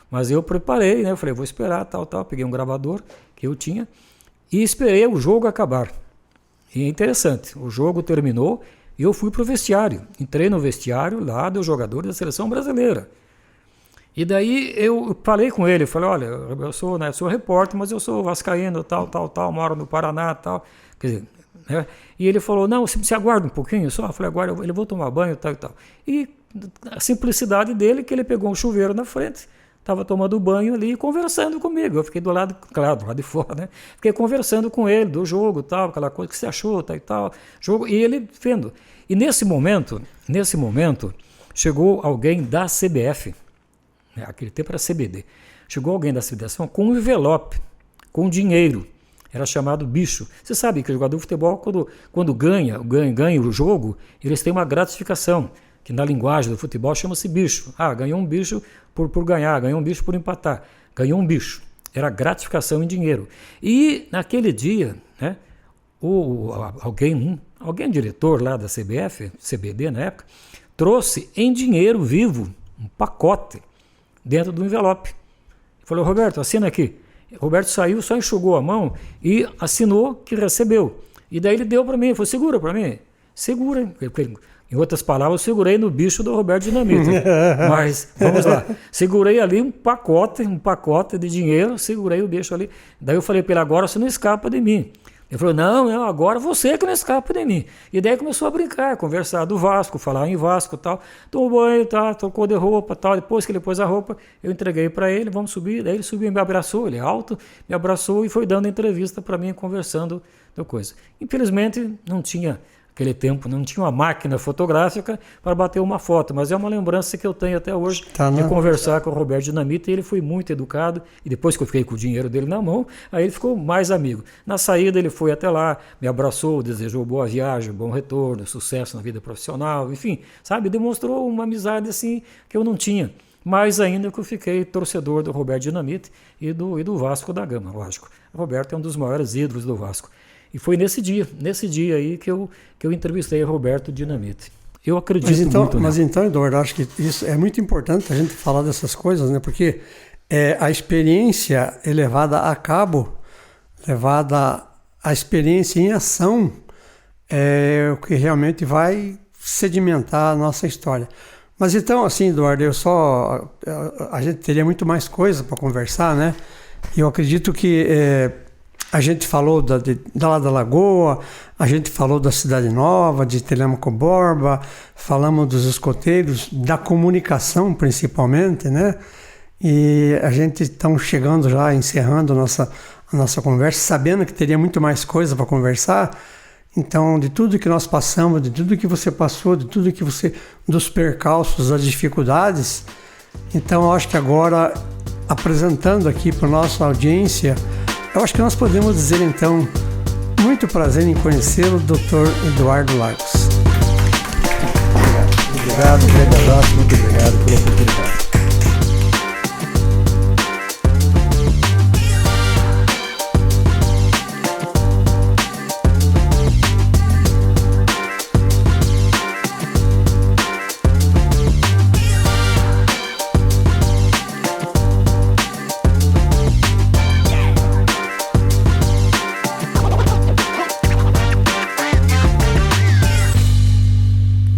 Mas eu preparei, né? Eu falei, vou esperar, tal, peguei um gravador que eu tinha e esperei o jogo acabar. E é interessante, o jogo terminou e eu fui para o vestiário. Entrei no vestiário lá dos jogadores da seleção brasileira. E daí eu falei com ele, falei, olha, eu sou repórter, mas eu sou vascaíno, tal, moro no Paraná, tal. Quer dizer, né? E ele falou, não, você aguarda um pouquinho só? Eu falei, agora ele vou tomar banho, tal. E a simplicidade dele, que ele pegou um chuveiro na frente, estava tomando banho ali e conversando comigo. Eu fiquei do lado de fora, né? Fiquei conversando com ele do jogo, tal, aquela coisa que você achou, tal, jogo, e ele vendo. E nesse momento, chegou alguém da CBF, né? Aquele tempo era CBD, chegou alguém da CBF com um envelope, com dinheiro, era chamado bicho. Você sabe que o jogador de futebol, quando ganha o jogo, eles têm uma gratificação, que na linguagem do futebol chama-se bicho. Ganhou um bicho por ganhar, ganhou um bicho por empatar, ganhou um bicho. Era gratificação em dinheiro. E naquele dia, né, alguém diretor lá da CBF, CBD na época, trouxe em dinheiro vivo um pacote dentro do envelope. Falou, Roberto, assina aqui. Roberto saiu, só enxugou a mão e assinou que recebeu. E daí ele deu para mim, falou, segura para mim. Segura. Em outras palavras, eu segurei no bicho do Roberto Dinamite. Mas, vamos lá. Segurei ali um pacote de dinheiro, segurei o bicho ali. Daí eu falei para ele, agora você não escapa de mim. Ele falou, não, agora você que não escapa de mim. E daí começou a brincar, conversar do Vasco, falar em Vasco, tal. Tomou banho, tal, trocou de roupa, tal. Depois que ele pôs a roupa, eu entreguei para ele, vamos subir. Daí ele subiu e me abraçou, ele é alto, me abraçou e foi dando entrevista para mim, conversando da coisa. Infelizmente, não tinha... Naquele tempo não tinha uma máquina fotográfica para bater uma foto, mas é uma lembrança que eu tenho até hoje de conversar com o Roberto Dinamite. Ele foi muito educado e depois que eu fiquei com o dinheiro dele na mão, aí ele ficou mais amigo. Na saída ele foi até lá, me abraçou, desejou boa viagem, bom retorno, sucesso na vida profissional, enfim, sabe, demonstrou uma amizade assim que eu não tinha. Mais ainda que eu fiquei torcedor do Roberto Dinamite e do Vasco da Gama, lógico. O Roberto é um dos maiores ídolos do Vasco. E foi nesse dia aí que eu entrevistei o Roberto Dinamite. Eu acredito muito. Mas então, Eduardo, acho que isso é muito importante a gente falar dessas coisas, né? Porque a experiência é levada a cabo, levada a experiência em ação, é o que realmente vai sedimentar a nossa história. Mas então, assim, Eduardo, a gente teria muito mais coisa para conversar, né? E eu acredito que a gente falou da Lagoa, a gente falou da Cidade Nova, de Telêmaco Borba, falamos dos escoteiros, da comunicação principalmente, né? E a gente está chegando já, encerrando a nossa conversa, sabendo que teria muito mais coisa para conversar. Então, de tudo que nós passamos, de tudo que você passou, de tudo que dos percalços, das dificuldades. Então, eu acho que agora, apresentando aqui para a nossa audiência, eu acho que nós podemos dizer, então, muito prazer em conhecê-lo, Dr. Eduardo Largos. Obrigado, grande abraço, muito obrigado pela oportunidade.